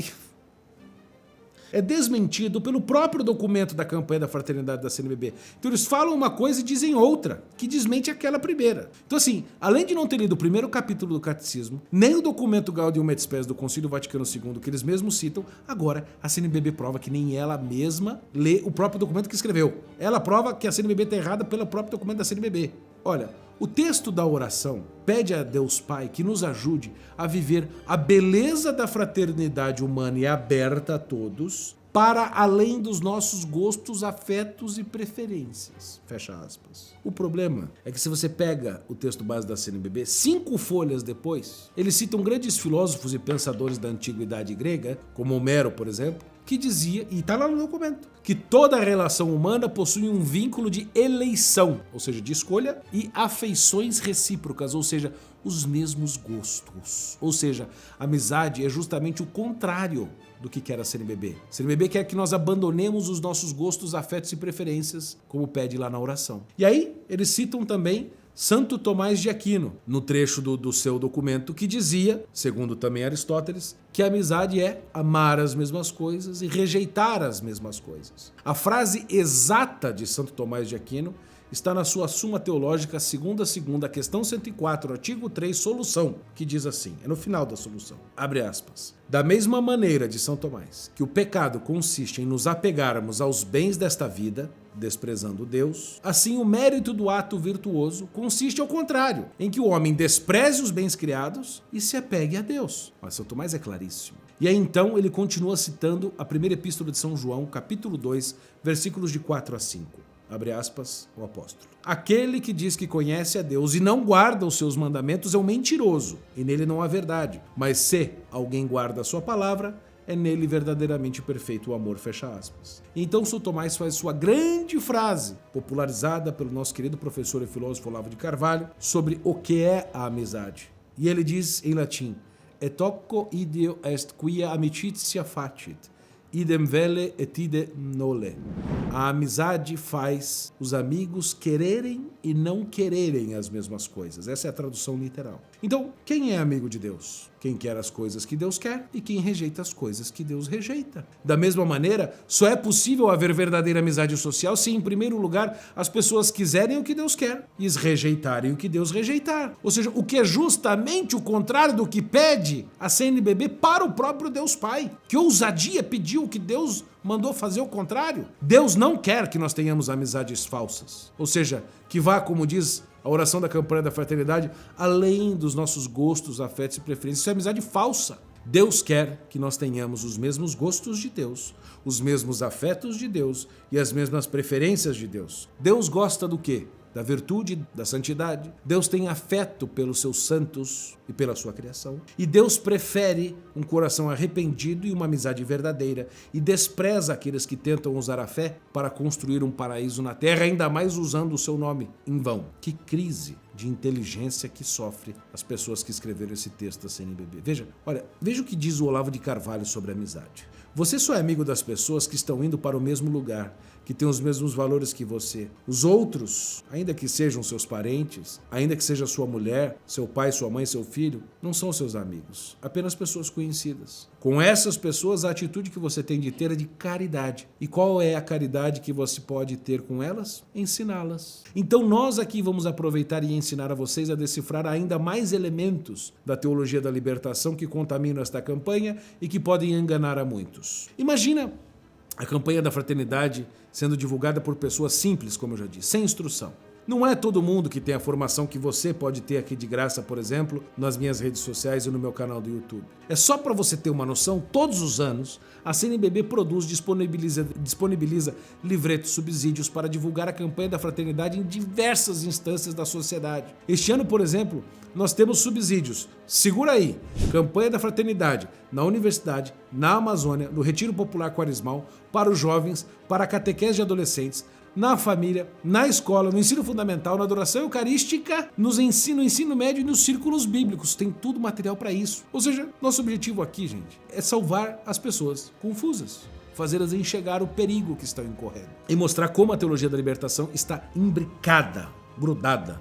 Speaker 1: É desmentido pelo próprio documento da campanha da fraternidade da CNBB. Então eles falam uma coisa e dizem outra, que desmente aquela primeira. Então assim, além de não ter lido o primeiro capítulo do Catecismo, nem o documento Gaudium et Spes do Concílio Vaticano II, que eles mesmos citam, agora a CNBB prova que nem ela mesma lê o próprio documento que escreveu. Ela prova que a CNBB está errada pelo próprio documento da CNBB. Olha, o texto da oração pede a Deus Pai que nos ajude a viver a beleza da fraternidade humana e aberta a todos, para além dos nossos gostos, afetos e preferências. Fecha aspas. O problema é que se você pega o texto base da CNBB, 5 folhas depois, eles citam grandes filósofos e pensadores da antiguidade grega, como Homero, por exemplo, que dizia, e está lá no documento, que toda relação humana possui um vínculo de eleição, ou seja, de escolha, e afeições recíprocas, ou seja, os mesmos gostos. Ou seja, a amizade é justamente o contrário do que quer a CNBB. A CNBB quer que nós abandonemos os nossos gostos, afetos e preferências, como pede lá na oração. E aí, eles citam também Santo Tomás de Aquino, no trecho do seu documento, que dizia, segundo também Aristóteles, que a amizade é amar as mesmas coisas e rejeitar as mesmas coisas. A frase exata de Santo Tomás de Aquino está na sua Suma Teológica, segunda, questão 104, artigo 3, solução, que diz assim, é no final da solução, abre aspas. Da mesma maneira de São Tomás, que o pecado consiste em nos apegarmos aos bens desta vida, desprezando Deus, assim o mérito do ato virtuoso consiste ao contrário, em que o homem despreze os bens criados e se apegue a Deus. Mas São Tomás é claríssimo. E aí então ele continua citando a primeira epístola de São João, capítulo 2, versículos de 4 a 5. Abre aspas, o apóstolo. Aquele que diz que conhece a Deus e não guarda os seus mandamentos é um mentiroso, e nele não há verdade. Mas se alguém guarda a sua palavra, é nele verdadeiramente perfeito o amor, fecha aspas. Então São Tomás faz sua grande frase, popularizada pelo nosso querido professor e filósofo Olavo de Carvalho, sobre o que é a amizade. E ele diz em latim, et occo ideo est quia amicitia facit, idem vele et ide nole. A amizade faz os amigos quererem e não quererem as mesmas coisas. Essa é a tradução literal. Então, quem é amigo de Deus? Quem quer as coisas que Deus quer e quem rejeita as coisas que Deus rejeita. Da mesma maneira, só é possível haver verdadeira amizade social se, em primeiro lugar, as pessoas quiserem o que Deus quer e rejeitarem o que Deus rejeitar. Ou seja, o que é justamente o contrário do que pede a CNBB para o próprio Deus Pai. Que ousadia pediu que Deus mandou fazer o contrário. Deus não quer que nós tenhamos amizades falsas. Ou seja, que vá, como diz a oração da campanha da fraternidade, além dos nossos gostos, afetos e preferências. Isso é amizade falsa. Deus quer que nós tenhamos os mesmos gostos de Deus, os mesmos afetos de Deus e as mesmas preferências de Deus. Deus gosta do quê? da virtude, da santidade. Deus tem afeto pelos seus santos e pela sua criação. E Deus prefere um coração arrependido e uma amizade verdadeira e despreza aqueles que tentam usar a fé para construir um paraíso na terra, ainda mais usando o seu nome em vão. Que crise de inteligência que sofre as pessoas que escreveram esse texto da CNBB. Veja o que diz o Olavo de Carvalho sobre a amizade. Você só é amigo das pessoas que estão indo para o mesmo lugar, que têm os mesmos valores que você. Os outros, ainda que sejam seus parentes, ainda que seja sua mulher, seu pai, sua mãe, seu filho, não são seus amigos, apenas pessoas conhecidas. Com essas pessoas, a atitude que você tem de ter é de caridade. E qual é a caridade que você pode ter com elas? Ensiná-las. Então nós aqui vamos aproveitar e ensinar a vocês a decifrar ainda mais elementos da teologia da libertação que contaminam esta campanha e que podem enganar a muitos. Imagina a campanha da fraternidade sendo divulgada por pessoas simples, como eu já disse, sem instrução. Não é todo mundo que tem a formação que você pode ter aqui de graça, por exemplo, nas minhas redes sociais e no meu canal do YouTube. É só para você ter uma noção, todos os anos, a CNBB disponibiliza livretos, subsídios para divulgar a campanha da fraternidade em diversas instâncias da sociedade. Este ano, por exemplo, nós temos subsídios. Segura aí! Campanha da fraternidade na universidade, na Amazônia, no Retiro Popular Quaresmal, para os jovens, para a catequese de adolescentes, na família, na escola, no ensino fundamental, na adoração eucarística, no ensino médio e nos círculos bíblicos. Tem tudo material para isso. Ou seja, nosso objetivo aqui, gente, é salvar as pessoas confusas, fazê-las enxergar o perigo que estão incorrendo e mostrar como a teologia da libertação está imbricada, grudada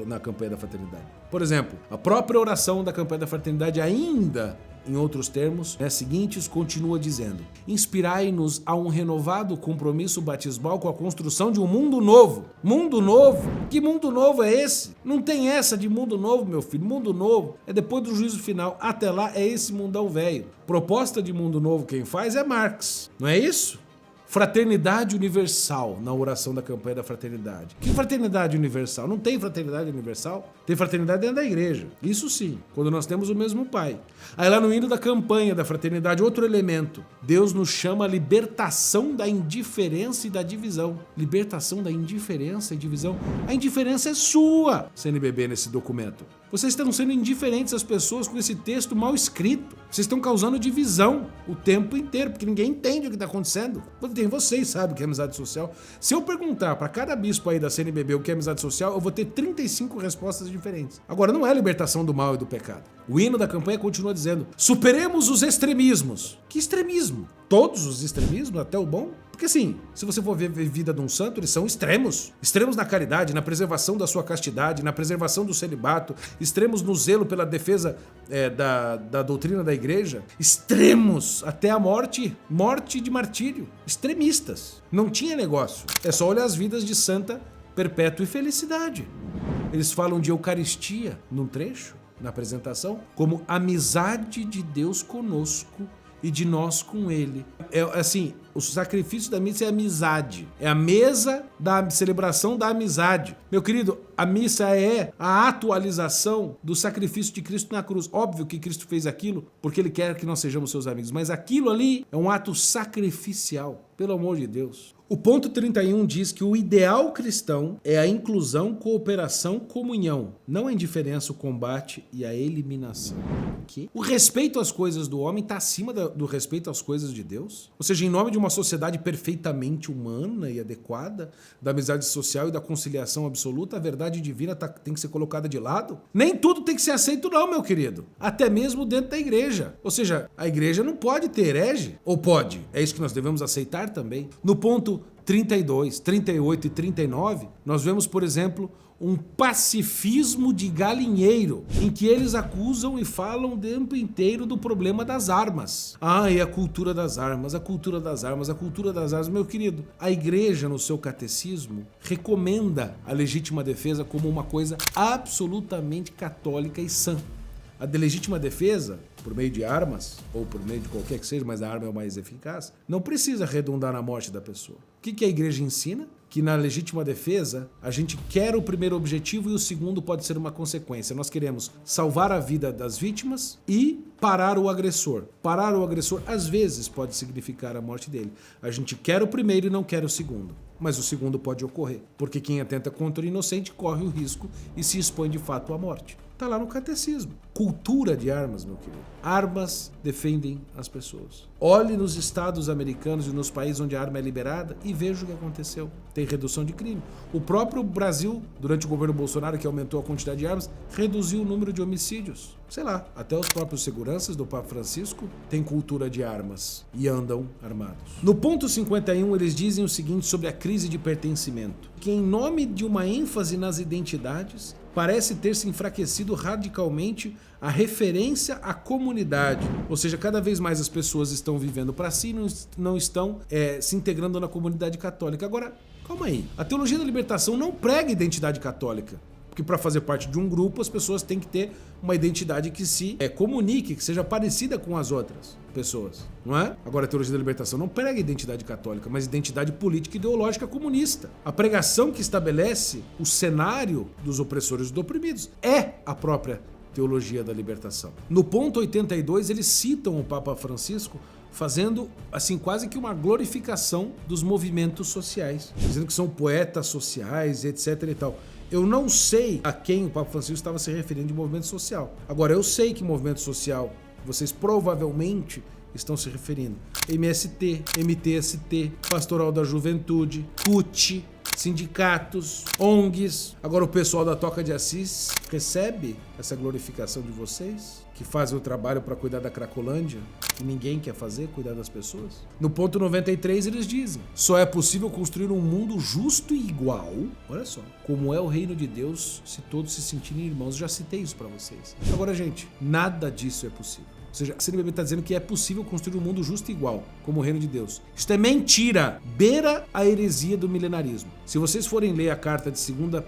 Speaker 1: na campanha da fraternidade. Por exemplo, a própria oração da campanha da fraternidade ainda, em outros termos, seguintes, continua dizendo: inspirai-nos a um renovado compromisso batismal com a construção de um mundo novo. Mundo novo? Que mundo novo é esse? Não tem essa de mundo novo, meu filho. Mundo novo é depois do juízo final. Até lá é esse mundão velho. Proposta de mundo novo quem faz é Marx. Não é isso? Fraternidade universal na oração da campanha da fraternidade. Que fraternidade universal? Não tem fraternidade universal. Tem fraternidade dentro da igreja. Isso sim, quando nós temos o mesmo Pai. Aí lá no hino da campanha da fraternidade, outro elemento. Deus nos chama a libertação da indiferença e da divisão. Libertação da indiferença e divisão. A indiferença é sua, CNBB, nesse documento. Vocês estão sendo indiferentes às pessoas com esse texto mal escrito. Vocês estão causando divisão o tempo inteiro, porque ninguém entende o que está acontecendo. Vocês sabem o que é amizade social. Se eu perguntar para cada bispo aí da CNBB o que é amizade social, eu vou ter 35 respostas diferentes. Agora, não é a libertação do mal e do pecado. O hino da campanha continua dizendo: superemos os extremismos. Que extremismo? Todos os extremismos, até o bom? Porque assim, se você for ver a vida de um santo, eles são extremos. Extremos na caridade, na preservação da sua castidade, na preservação do celibato, extremos no zelo pela defesa da doutrina da igreja, extremos até a morte de martírio. Extremistas. Não tinha negócio. É só olhar as vidas de Santa Perpétua e Felicidade. Eles falam de Eucaristia num trecho, na apresentação, como amizade de Deus conosco e de nós com ele. É assim, o sacrifício da missa é amizade. É a mesa da celebração da amizade. Meu querido, a missa é a atualização do sacrifício de Cristo na cruz. Óbvio que Cristo fez aquilo porque ele quer que nós sejamos seus amigos, mas aquilo ali é um ato sacrificial, pelo amor de Deus. O ponto 31 diz que o ideal cristão é a inclusão, cooperação, comunhão, não a indiferença, o combate e a eliminação. O respeito às coisas do homem está acima do respeito às coisas de Deus? Ou seja, em nome de uma sociedade perfeitamente humana e adequada, da amizade social e da conciliação absoluta, a verdade divina tem que ser colocada de lado? Nem tudo tem que ser aceito não, meu querido. Até mesmo dentro da igreja. Ou seja, a igreja não pode ter herege? Ou pode? É isso que nós devemos aceitar também. No ponto 32, 38 e 39, nós vemos, por exemplo, um pacifismo de galinheiro, em que eles acusam e falam o tempo inteiro do problema das armas. Ah, e a cultura das armas, a cultura das armas, a cultura das armas. Meu querido, a igreja, no seu catecismo, recomenda a legítima defesa como uma coisa absolutamente católica e sã. A legítima defesa, por meio de armas, ou por meio de qualquer que seja, mas a arma é o mais eficaz, não precisa redundar na morte da pessoa. O que a igreja ensina? que na legítima defesa a gente quer o primeiro objetivo e o segundo pode ser uma consequência. Nós queremos salvar a vida das vítimas e parar o agressor. Parar o agressor às vezes pode significar a morte dele. A gente quer o primeiro e não quer o segundo. Mas o segundo pode ocorrer, porque quem atenta contra o inocente corre o risco e se expõe de fato à morte. Está lá no catecismo. Cultura de armas, meu querido. Armas defendem as pessoas. Olhe nos estados americanos e nos países onde a arma é liberada e veja o que aconteceu. Tem redução de crime. O próprio Brasil, durante o governo Bolsonaro, que aumentou a quantidade de armas, reduziu o número de homicídios. Sei lá, até os próprios seguranças do Papa Francisco têm cultura de armas e andam armados. No ponto 51, eles dizem o seguinte sobre a crise de pertencimento. Que em nome de uma ênfase nas identidades, parece ter se enfraquecido radicalmente a referência à comunidade. Ou seja, cada vez mais as pessoas estão vivendo para si e não estão se integrando na comunidade católica. Agora, calma aí. A teologia da libertação não prega identidade católica. Porque para fazer parte de um grupo, as pessoas têm que ter uma identidade que se comunique, que seja parecida com as outras pessoas, não é? Agora, a teologia da libertação não prega identidade católica, mas identidade política e ideológica comunista. A pregação que estabelece o cenário dos opressores e dos oprimidos é a própria teologia da libertação. No ponto 82, eles citam o Papa Francisco fazendo, assim, quase que uma glorificação dos movimentos sociais, dizendo que são poetas sociais, etc e tal. Eu não sei a quem o Papa Francisco estava se referindo de movimento social. Agora, eu sei que movimento social, vocês provavelmente estão se referindo. MST, MTST, Pastoral da Juventude, CUT, sindicatos, ONGs. Agora o pessoal da Toca de Assis recebe essa glorificação de vocês, que fazem o trabalho para cuidar da Cracolândia, que ninguém quer fazer, cuidar das pessoas. No ponto 93 eles dizem: só é possível construir um mundo justo e igual, olha só, como é o reino de Deus, se todos se sentirem irmãos. Já citei isso para vocês. Agora, gente, nada disso é possível. Ou seja, a CNBB está dizendo que é possível construir um mundo justo e igual, como o reino de Deus. Isso é mentira. Beira a heresia do milenarismo. Se vocês forem ler a carta de 2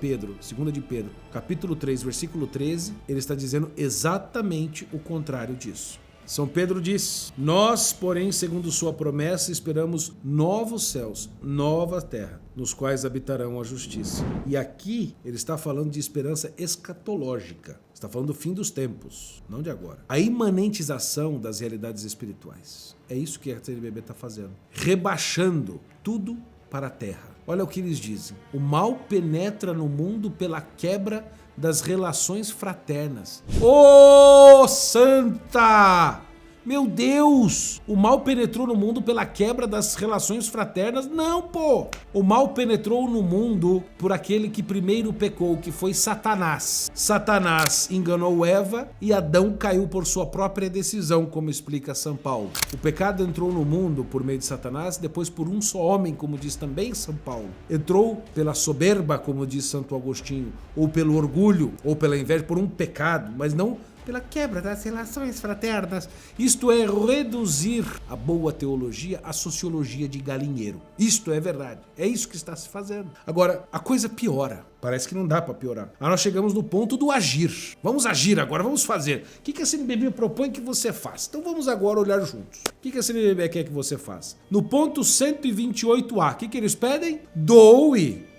Speaker 1: de Pedro, capítulo 3, versículo 13, ele está dizendo exatamente o contrário disso. São Pedro diz: nós, porém, segundo sua promessa, esperamos novos céus, nova terra, nos quais habitarão a justiça. E aqui ele está falando de esperança escatológica. Está falando do fim dos tempos, não de agora. A imanentização das realidades espirituais. É isso que a CNBB está fazendo. Rebaixando tudo para a terra. Olha o que eles dizem. O mal penetra no mundo pela quebra das relações fraternas. Ô, santa! Meu Deus! O mal penetrou no mundo pela quebra das relações fraternas? Não, pô! O mal penetrou no mundo por aquele que primeiro pecou, que foi Satanás. Satanás enganou Eva e Adão caiu por sua própria decisão, como explica São Paulo. O pecado entrou no mundo por meio de Satanás, depois por um só homem, como diz também São Paulo. Entrou pela soberba, como diz Santo Agostinho, ou pelo orgulho, ou pela inveja, por um pecado, mas não pela quebra das relações fraternas. Isto é reduzir a boa teologia à sociologia de galinheiro. Isto é verdade. É isso que está se fazendo. Agora, a coisa piora. Parece que não dá para piorar. Aí nós chegamos no ponto do agir. Vamos agir agora, vamos fazer. O que a CNBB propõe que você faça? Então vamos agora olhar juntos. O que a CNBB quer que você faça? No ponto 128A, o que eles pedem? Doe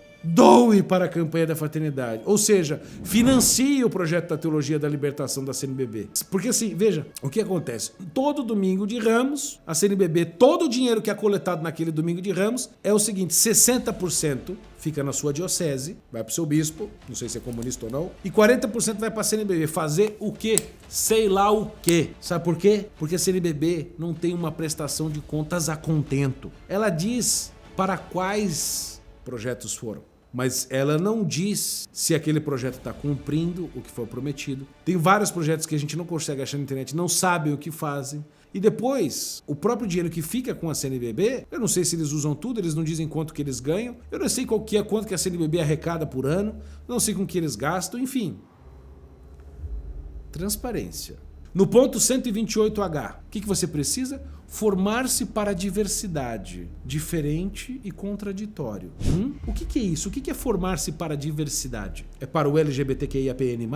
Speaker 1: para a campanha da fraternidade. Ou seja, financie o projeto da teologia da libertação da CNBB. Porque assim, veja, o que acontece? Todo domingo de Ramos, a CNBB, todo o dinheiro que é coletado naquele domingo de Ramos é o seguinte: 60% fica na sua diocese, vai pro seu bispo, não sei se é comunista ou não, e 40% vai pra CNBB. Fazer o quê? Sei lá o quê. Sabe por quê? Porque a CNBB não tem uma prestação de contas a contento. Ela diz para quais projetos foram, mas ela não diz se aquele projeto está cumprindo o que foi prometido. Tem vários projetos que a gente não consegue achar na internet, não sabem o que fazem. E depois, o próprio dinheiro que fica com a CNBB, eu não sei se eles usam tudo, eles não dizem quanto que eles ganham, eu não sei quanto que a CNBB arrecada por ano, não sei com que eles gastam, enfim. Transparência. No ponto 128H, o que você precisa? Formar-se para a diversidade, diferente e contraditório. O que é isso? O que é formar-se para a diversidade? É para o LGBTQIAPN+?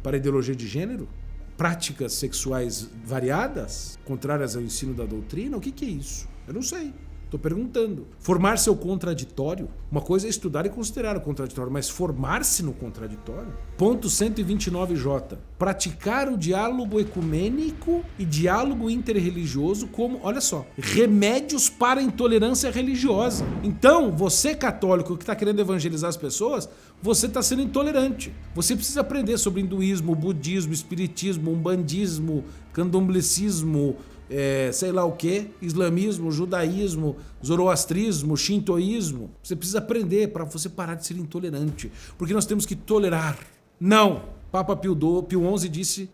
Speaker 1: Para a ideologia de gênero? Práticas sexuais variadas? Contrárias ao ensino da doutrina? O que é isso? Eu não sei. Tô perguntando. Formar-se ao contraditório? Uma coisa é estudar e considerar o contraditório, mas formar-se no contraditório? Ponto 129J. Praticar o diálogo ecumênico e diálogo interreligioso como, olha só, remédios para a intolerância religiosa. Então, você católico que está querendo evangelizar as pessoas, você está sendo intolerante. Você precisa aprender sobre hinduísmo, budismo, espiritismo, umbandismo, candomblecismo, sei lá o que, islamismo, judaísmo, zoroastrismo, shintoísmo. Você precisa aprender para você parar de ser intolerante, porque nós temos que tolerar. Não! Papa Pio XI disse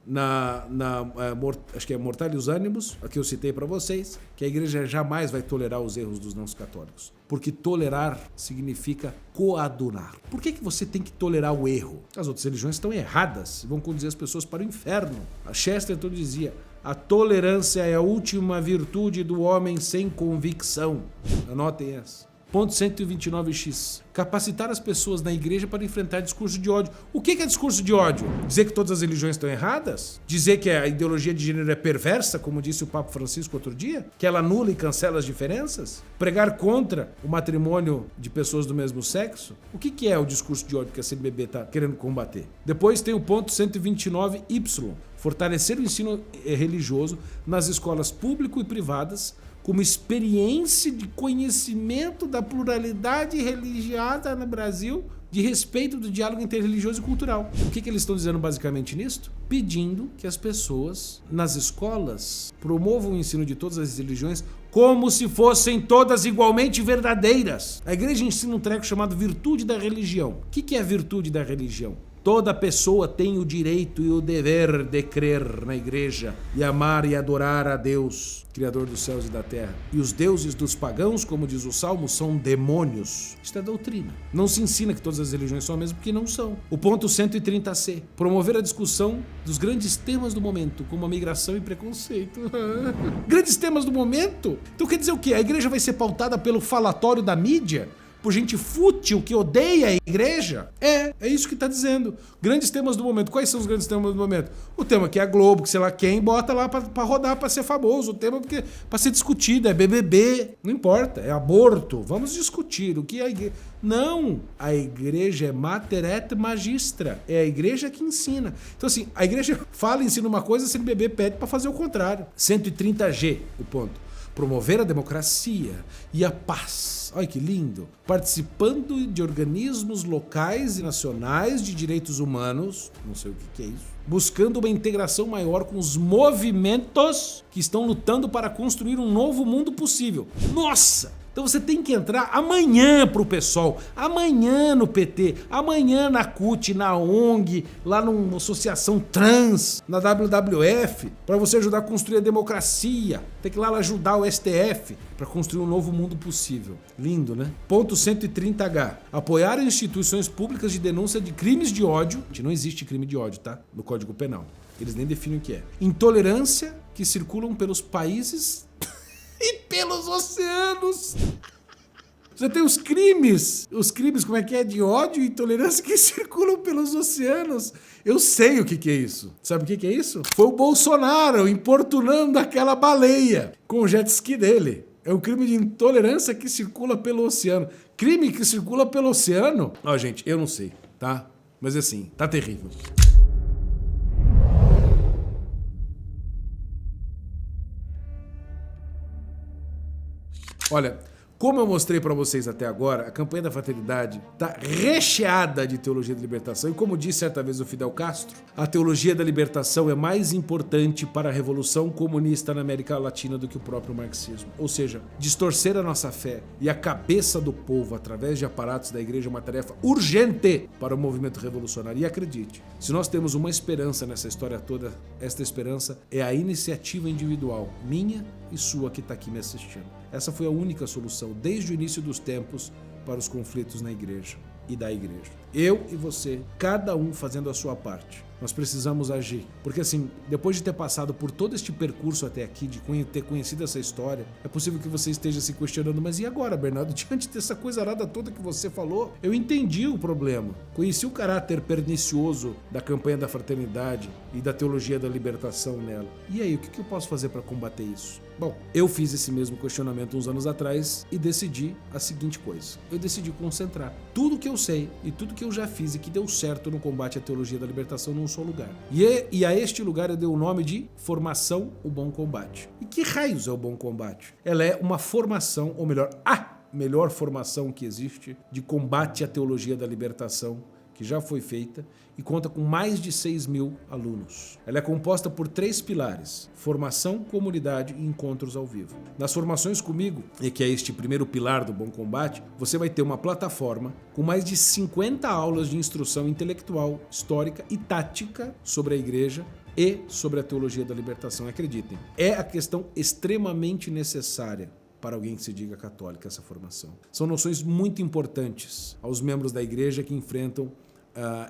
Speaker 1: acho que é Mortalis Animus, aqui eu citei para vocês, que a igreja jamais vai tolerar os erros dos não católicos, porque tolerar significa coadunar. Por que você tem que tolerar o erro? As outras religiões estão erradas e vão conduzir as pessoas para o inferno. A Chesterton dizia: a tolerância é a última virtude do homem sem convicção. Anotem essa. Ponto 129X. Capacitar as pessoas na igreja para enfrentar discurso de ódio. O que é discurso de ódio? Dizer que todas as religiões estão erradas? Dizer que a ideologia de gênero é perversa, como disse o Papa Francisco outro dia? Que ela anula e cancela as diferenças? Pregar contra o matrimônio de pessoas do mesmo sexo? O que é o discurso de ódio que a CNBB está querendo combater? Depois tem o ponto 129Y. Fortalecer o ensino religioso nas escolas públicas e privadas como experiência de conhecimento da pluralidade religiosa no Brasil, de respeito do diálogo interreligioso e cultural. O que eles estão dizendo basicamente nisto? Pedindo que as pessoas nas escolas promovam o ensino de todas as religiões como se fossem todas igualmente verdadeiras. A igreja ensina um treco chamado virtude da religião. O que é a virtude da religião? Toda pessoa tem o direito e o dever de crer na igreja e amar e adorar a Deus, Criador dos céus e da terra. E os deuses dos pagãos, como diz o Salmo, são demônios. Isto é doutrina. Não se ensina que todas as religiões são a mesma, porque não são. O ponto 130C. Promover a discussão dos grandes temas do momento, como a migração e preconceito. Grandes temas do momento? Então quer dizer o quê? A igreja vai ser pautada pelo falatório da mídia? Por gente fútil que odeia a igreja? É isso que está dizendo. Grandes temas do momento. Quais são os grandes temas do momento? O tema que é a Globo, que sei lá quem, bota lá para rodar, para ser famoso. O tema para ser discutido é BBB. Não importa, é aborto. Vamos discutir o que é a igreja. Não, a igreja é mater et magistra. É a igreja que ensina. Então assim, a igreja fala e ensina uma coisa, a CNBB pede para fazer o contrário. 130G, o ponto. Promover a democracia e a paz. Olha que lindo. Participando de organismos locais e nacionais de direitos humanos. Não sei o que é isso. Buscando uma integração maior com os movimentos que estão lutando para construir um novo mundo possível. Nossa! Então você tem que entrar amanhã pro PSOL, amanhã no PT, amanhã na CUT, na ONG, lá numa associação trans, na WWF, para você ajudar a construir a democracia. Tem que ir lá ajudar o STF para construir um novo mundo possível. Lindo, né? Ponto 130H. Apoiar instituições públicas de denúncia de crimes de ódio. Não existe crime de ódio, tá? No Código Penal. Eles nem definem o que é. Intolerância que circulam pelos países e pelos oceanos. Você tem os crimes, como é que é, de ódio e intolerância que circulam pelos oceanos. Eu sei o que é isso. Sabe o que é isso? Foi o Bolsonaro importunando aquela baleia com o jet ski dele. É um crime de intolerância que circula pelo oceano. Crime que circula pelo oceano? Ó, gente, eu não sei, tá? Mas assim, tá terrível. Olha, como eu mostrei para vocês até agora, a campanha da fraternidade está recheada de teologia da libertação e, como disse certa vez o Fidel Castro, a teologia da libertação é mais importante para a revolução comunista na América Latina do que o próprio marxismo. Ou seja, distorcer a nossa fé e a cabeça do povo através de aparatos da igreja é uma tarefa urgente para o movimento revolucionário. E acredite, se nós temos uma esperança nessa história toda, esta esperança é a iniciativa individual, minha e sua, que está aqui me assistindo. Essa foi a única solução desde o início dos tempos para os conflitos na igreja e da igreja. Eu e você, cada um fazendo a sua parte. Nós precisamos agir. Porque assim, depois de ter passado por todo este percurso até aqui, de ter conhecido essa história, é possível que você esteja se questionando, mas e agora, Bernardo? Diante dessa coisa arada toda que você falou, eu entendi o problema. Conheci o caráter pernicioso da campanha da fraternidade e da teologia da libertação nela. E aí, o que eu posso fazer para combater isso? Bom, eu fiz esse mesmo questionamento uns anos atrás e decidi a seguinte coisa. Eu decidi concentrar tudo que eu sei e tudo que eu já fiz e que deu certo no combate à teologia da libertação num só lugar. E a este lugar eu dei o nome de Formação O Bom Combate. E que raios é o Bom Combate? Ela é uma formação, ou melhor, a melhor formação que existe de combate à teologia da libertação, que já foi feita e conta com mais de 6.000 alunos. Ela é composta por 3 pilares: formação, comunidade e encontros ao vivo. Nas formações comigo, e que é este primeiro pilar do Bom Combate, você vai ter uma plataforma com mais de 50 aulas de instrução intelectual, histórica e tática sobre a igreja e sobre a teologia da libertação. Acreditem, é a questão extremamente necessária para alguém que se diga católico, essa formação. São noções muito importantes aos membros da igreja que enfrentam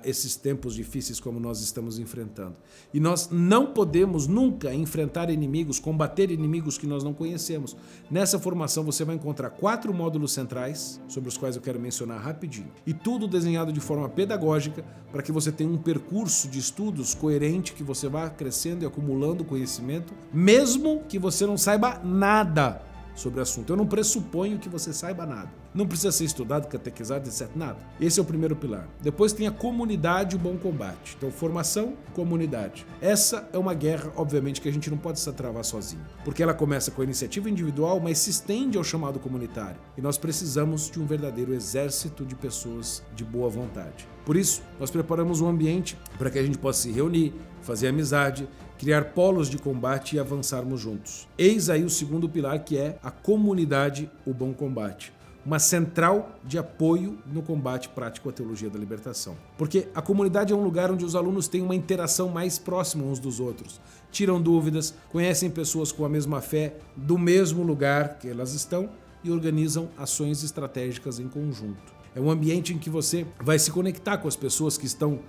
Speaker 1: esses tempos difíceis como nós estamos enfrentando. E nós não podemos nunca enfrentar inimigos, combater inimigos que nós não conhecemos. Nessa formação você vai encontrar 4 módulos centrais, sobre os quais eu quero mencionar rapidinho. E tudo desenhado de forma pedagógica para que você tenha um percurso de estudos coerente, que você vá crescendo e acumulando conhecimento, mesmo que você não saiba nada sobre o assunto. Eu não pressuponho que você saiba nada. Não precisa ser estudado, catequizado, etc. Nada. Esse é o primeiro pilar. Depois tem a comunidade e o bom combate. Então, formação, comunidade. Essa é uma guerra, obviamente, que a gente não pode se travar sozinho. Porque ela começa com a iniciativa individual, mas se estende ao chamado comunitário. E nós precisamos de um verdadeiro exército de pessoas de boa vontade. Por isso, nós preparamos um ambiente para que a gente possa se reunir, fazer amizade, criar polos de combate e avançarmos juntos. Eis aí o segundo pilar, que é a comunidade, o bom combate. Uma central de apoio no combate prático à teologia da libertação. Porque a comunidade é um lugar onde os alunos têm uma interação mais próxima uns dos outros, tiram dúvidas, conhecem pessoas com a mesma fé do mesmo lugar que elas estão e organizam ações estratégicas em conjunto. É um ambiente em que você vai se conectar com as pessoas que estão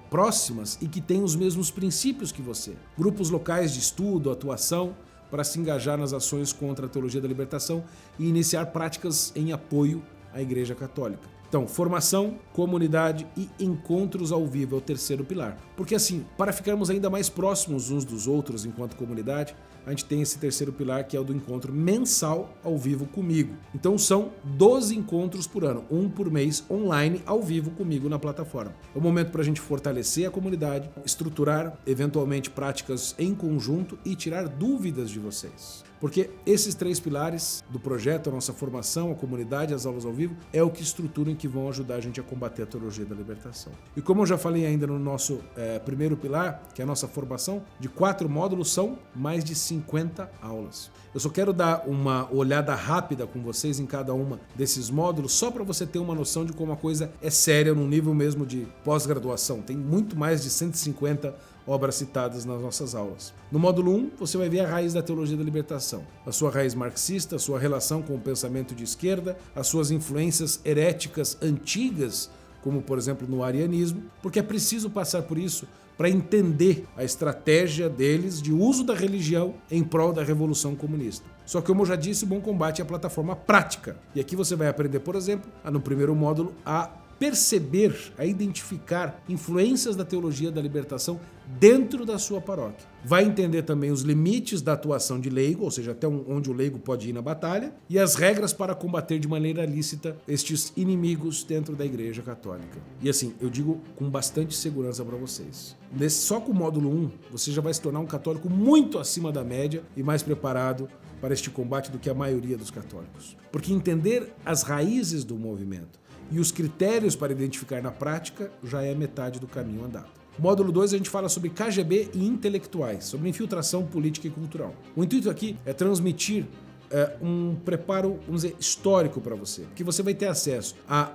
Speaker 1: próximas e que têm os mesmos princípios que você. Grupos locais de estudo, atuação, para se engajar nas ações contra a teologia da libertação e iniciar práticas em apoio à Igreja Católica. Então, formação, comunidade e encontros ao vivo é o terceiro pilar. Porque assim, para ficarmos ainda mais próximos uns dos outros enquanto comunidade, a gente tem esse terceiro pilar, que é o do encontro mensal ao vivo comigo. Então são 12 encontros por ano, um por mês, online, ao vivo comigo na plataforma. É o momento para a gente fortalecer a comunidade, estruturar eventualmente práticas em conjunto e tirar dúvidas de vocês. Porque esses 3 pilares do projeto, a nossa formação, a comunidade, as aulas ao vivo, é o que estruturam e que vão ajudar a gente a combater a teologia da libertação. E como eu já falei ainda no nosso primeiro pilar, que é a nossa formação, de 4 módulos, são mais de 50 aulas. Eu só quero dar uma olhada rápida com vocês em cada uma desses módulos, só para você ter uma noção de como a coisa é séria no nível mesmo de pós-graduação. Tem muito mais de 150 obras citadas nas nossas aulas. No módulo 1, você vai ver a raiz da teologia da libertação, a sua raiz marxista, a sua relação com o pensamento de esquerda, as suas influências heréticas antigas, como por exemplo no arianismo, porque é preciso passar por isso para entender a estratégia deles de uso da religião em prol da Revolução Comunista. Só que, como eu já disse, o Bom Combate é a plataforma prática. E aqui você vai aprender, por exemplo, no primeiro módulo, a perceber, a identificar influências da teologia da libertação dentro da sua paróquia. Vai entender também os limites da atuação de leigo, ou seja, até onde o leigo pode ir na batalha, e as regras para combater de maneira lícita estes inimigos dentro da Igreja Católica. E assim, eu digo com bastante segurança para vocês. Só com o módulo 1, você já vai se tornar um católico muito acima da média e mais preparado para este combate do que a maioria dos católicos. Porque entender as raízes do movimento e os critérios para identificar na prática já é metade do caminho andado. Módulo 2, a gente fala sobre KGB e intelectuais, sobre infiltração política e cultural. O intuito aqui é transmitir um preparo, vamos dizer, histórico para você, que você vai ter acesso a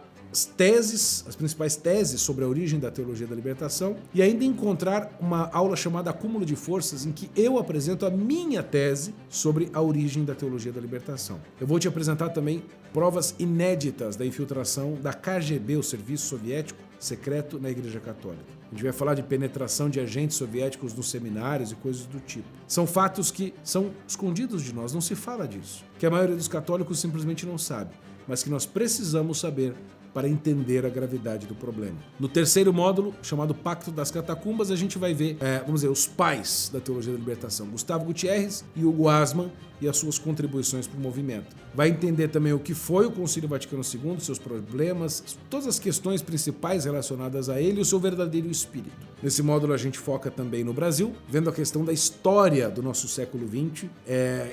Speaker 1: teses, as principais teses sobre a origem da teologia da libertação, e ainda encontrar uma aula chamada Acúmulo de Forças, em que eu apresento a minha tese sobre a origem da teologia da libertação. Eu vou te apresentar também provas inéditas da infiltração da KGB, o Serviço Soviético Secreto, na Igreja Católica. A gente vai falar de penetração de agentes soviéticos nos seminários e coisas do tipo. São fatos que são escondidos de nós, não se fala disso, que a maioria dos católicos simplesmente não sabe, mas que nós precisamos saber para entender a gravidade do problema. No terceiro módulo, chamado Pacto das Catacumbas, a gente vai ver, vamos dizer, os pais da teologia da libertação, Gustavo Gutierrez e Hugo Asman, e as suas contribuições para o movimento. Vai entender também o que foi o Concílio Vaticano II, seus problemas, todas as questões principais relacionadas a ele e o seu verdadeiro espírito. Nesse módulo a gente foca também no Brasil, vendo a questão da história do nosso século XX,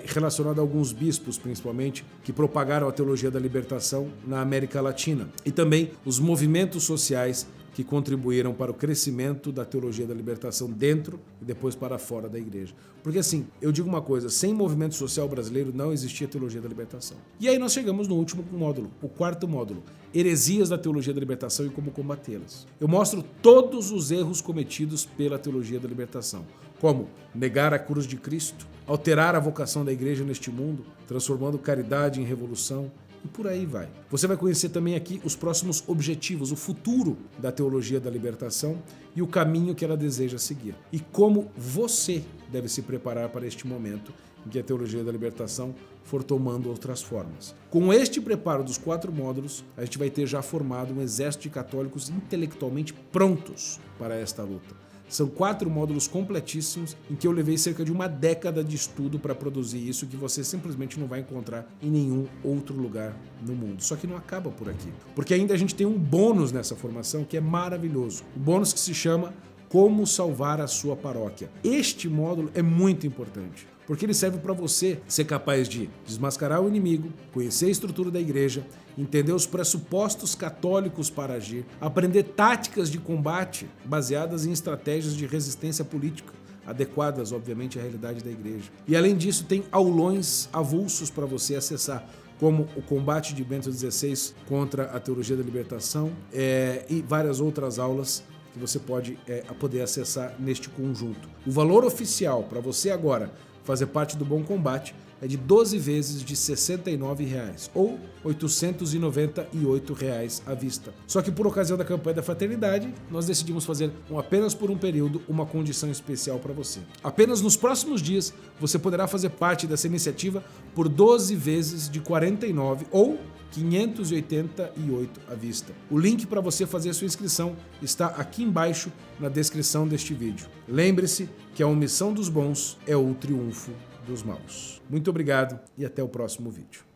Speaker 1: relacionada a alguns bispos, principalmente, que propagaram a teologia da libertação na América Latina. E também os movimentos sociais que contribuíram para o crescimento da teologia da libertação dentro e depois para fora da igreja. Porque assim, eu digo uma coisa, sem movimento social brasileiro não existia teologia da libertação. E aí nós chegamos no último módulo, o quarto módulo, heresias da teologia da libertação e como combatê-las. Eu mostro todos os erros cometidos pela teologia da libertação, como negar a cruz de Cristo, alterar a vocação da igreja neste mundo, transformando caridade em revolução, e por aí vai. Você vai conhecer também aqui os próximos objetivos, o futuro da teologia da libertação e o caminho que ela deseja seguir. E como você deve se preparar para este momento em que a teologia da libertação for tomando outras formas. Com este preparo dos 4 módulos, a gente vai ter já formado um exército de católicos intelectualmente prontos para esta luta. São 4 módulos completíssimos em que eu levei cerca de uma década de estudo para produzir isso que você simplesmente não vai encontrar em nenhum outro lugar no mundo. Só que não acaba por aqui, porque ainda a gente tem um bônus nessa formação que é maravilhoso. Um bônus que se chama Como Salvar a Sua Paróquia. Este módulo é muito importante, porque ele serve para você ser capaz de desmascarar o inimigo, conhecer a estrutura da igreja, entender os pressupostos católicos para agir, aprender táticas de combate baseadas em estratégias de resistência política, adequadas, obviamente, à realidade da igreja. E além disso, tem aulões avulsos para você acessar, como o combate de Bento XVI contra a teologia da libertação e várias outras aulas que você pode poder acessar neste conjunto. O valor oficial para você agora fazer parte do Bom Combate é de 12 vezes de R$ 69,00 ou R$ 898,00 à vista. Só que por ocasião da campanha da fraternidade, nós decidimos fazer apenas por um período uma condição especial para você. Apenas nos próximos dias você poderá fazer parte dessa iniciativa por 12 vezes de R$ 49,00 ou R$ 588,00 à vista. O link para você fazer a sua inscrição está aqui embaixo na descrição deste vídeo. Lembre-se que a omissão dos bons é o triunfo dos maus. Muito obrigado e até o próximo vídeo.